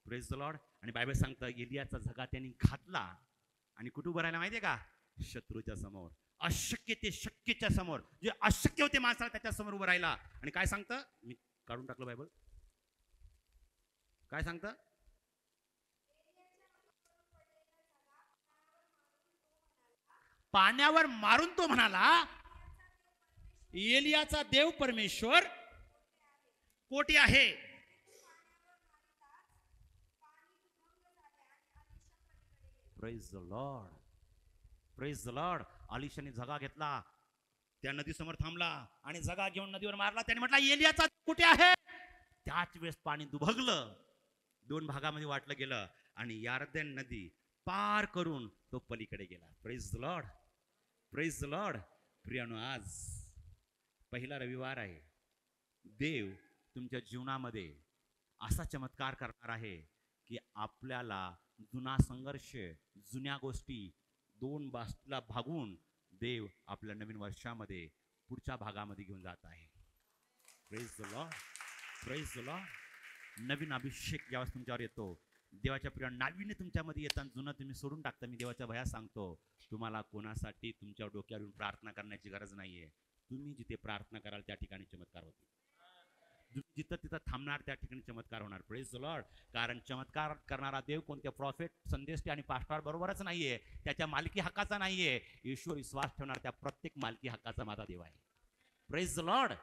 Speaker 1: praise the Lord. आणि बायबल सांगतं एलियाचा झगा त्यांनी घातला आणि कुठे उभं राहिला माहितीये का? शत्रूच्या समोर. अशक्य ते शक्यच्या समोर, जे अशक्य होते माणसाला त्याच्या समोर उभं राहिला. आणि काय सांगतं? मी काढून टाकलं बायबल. काय सांगतं? पाण्यावर मारून तो म्हणाला, एलियाचा देव परमेश्वर कोठे आहे? Praise the Lord, praise the lord. अलिशाने झगा घेतला, त्या नदीसमोर थांबला आणि झगा घेऊन नदीवर मारला. त्याने म्हटला एलियाचा कुठे आहे? त्याच वेळेस पाणी दुभगलं, 2 भागामध्ये वाटलं गेलं आणि यार्दन नदी पार करून तो पलीकडे गेला. Praise the Lord, praise the lord. प्रियानो, आज पहिला रविवार आहे. देव तुमच्या जीवनामध्ये असा चमत्कार करणार आहे की आपल्याला जुना संघर्ष, जुन्या गोष्टी 2 बाजूला भागून देव आपल्या नवीन वर्षामध्ये पुढच्या भागामध्ये घेऊन जात आहे. Praise the Lord, praise the lord. नवीन अभिषेक ज्यावेळेस तुमच्यावर येतो, देवाच्या प्रिय नाविन्य तुमच्यामध्ये येताना जुनं तुम्ही सोडून टाकता. मी देवाच्या भयात सांगतो, तुम्हाला कोणासाठी तुमच्या डोक्यावरून प्रार्थना करण्याची गरज नाहीये. तुम्ही जिथे प्रार्थना कराल त्या ठिकाणी चमत्कार होतील. जिथं तिथं थांबणार त्या ठिकाणी चमत्कार होणार. Praise the Lord. कारण चमत्कार करणारा देव कोणत्या प्रॉफिट, संदेश आणि पास्टर बरोबरच नाहीये, त्याच्या मालकी हक्काचा नाहीये. ईश्वर विश्वास ठेवणार त्या प्रत्येक मालकी हक्काचा माझा देव आहे. Praise the Lord,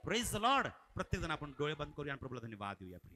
Speaker 1: praise the Lord. प्रत्येक जण आपण डोळे बंद करूया आणि प्रभूला धन्यवाद देऊया.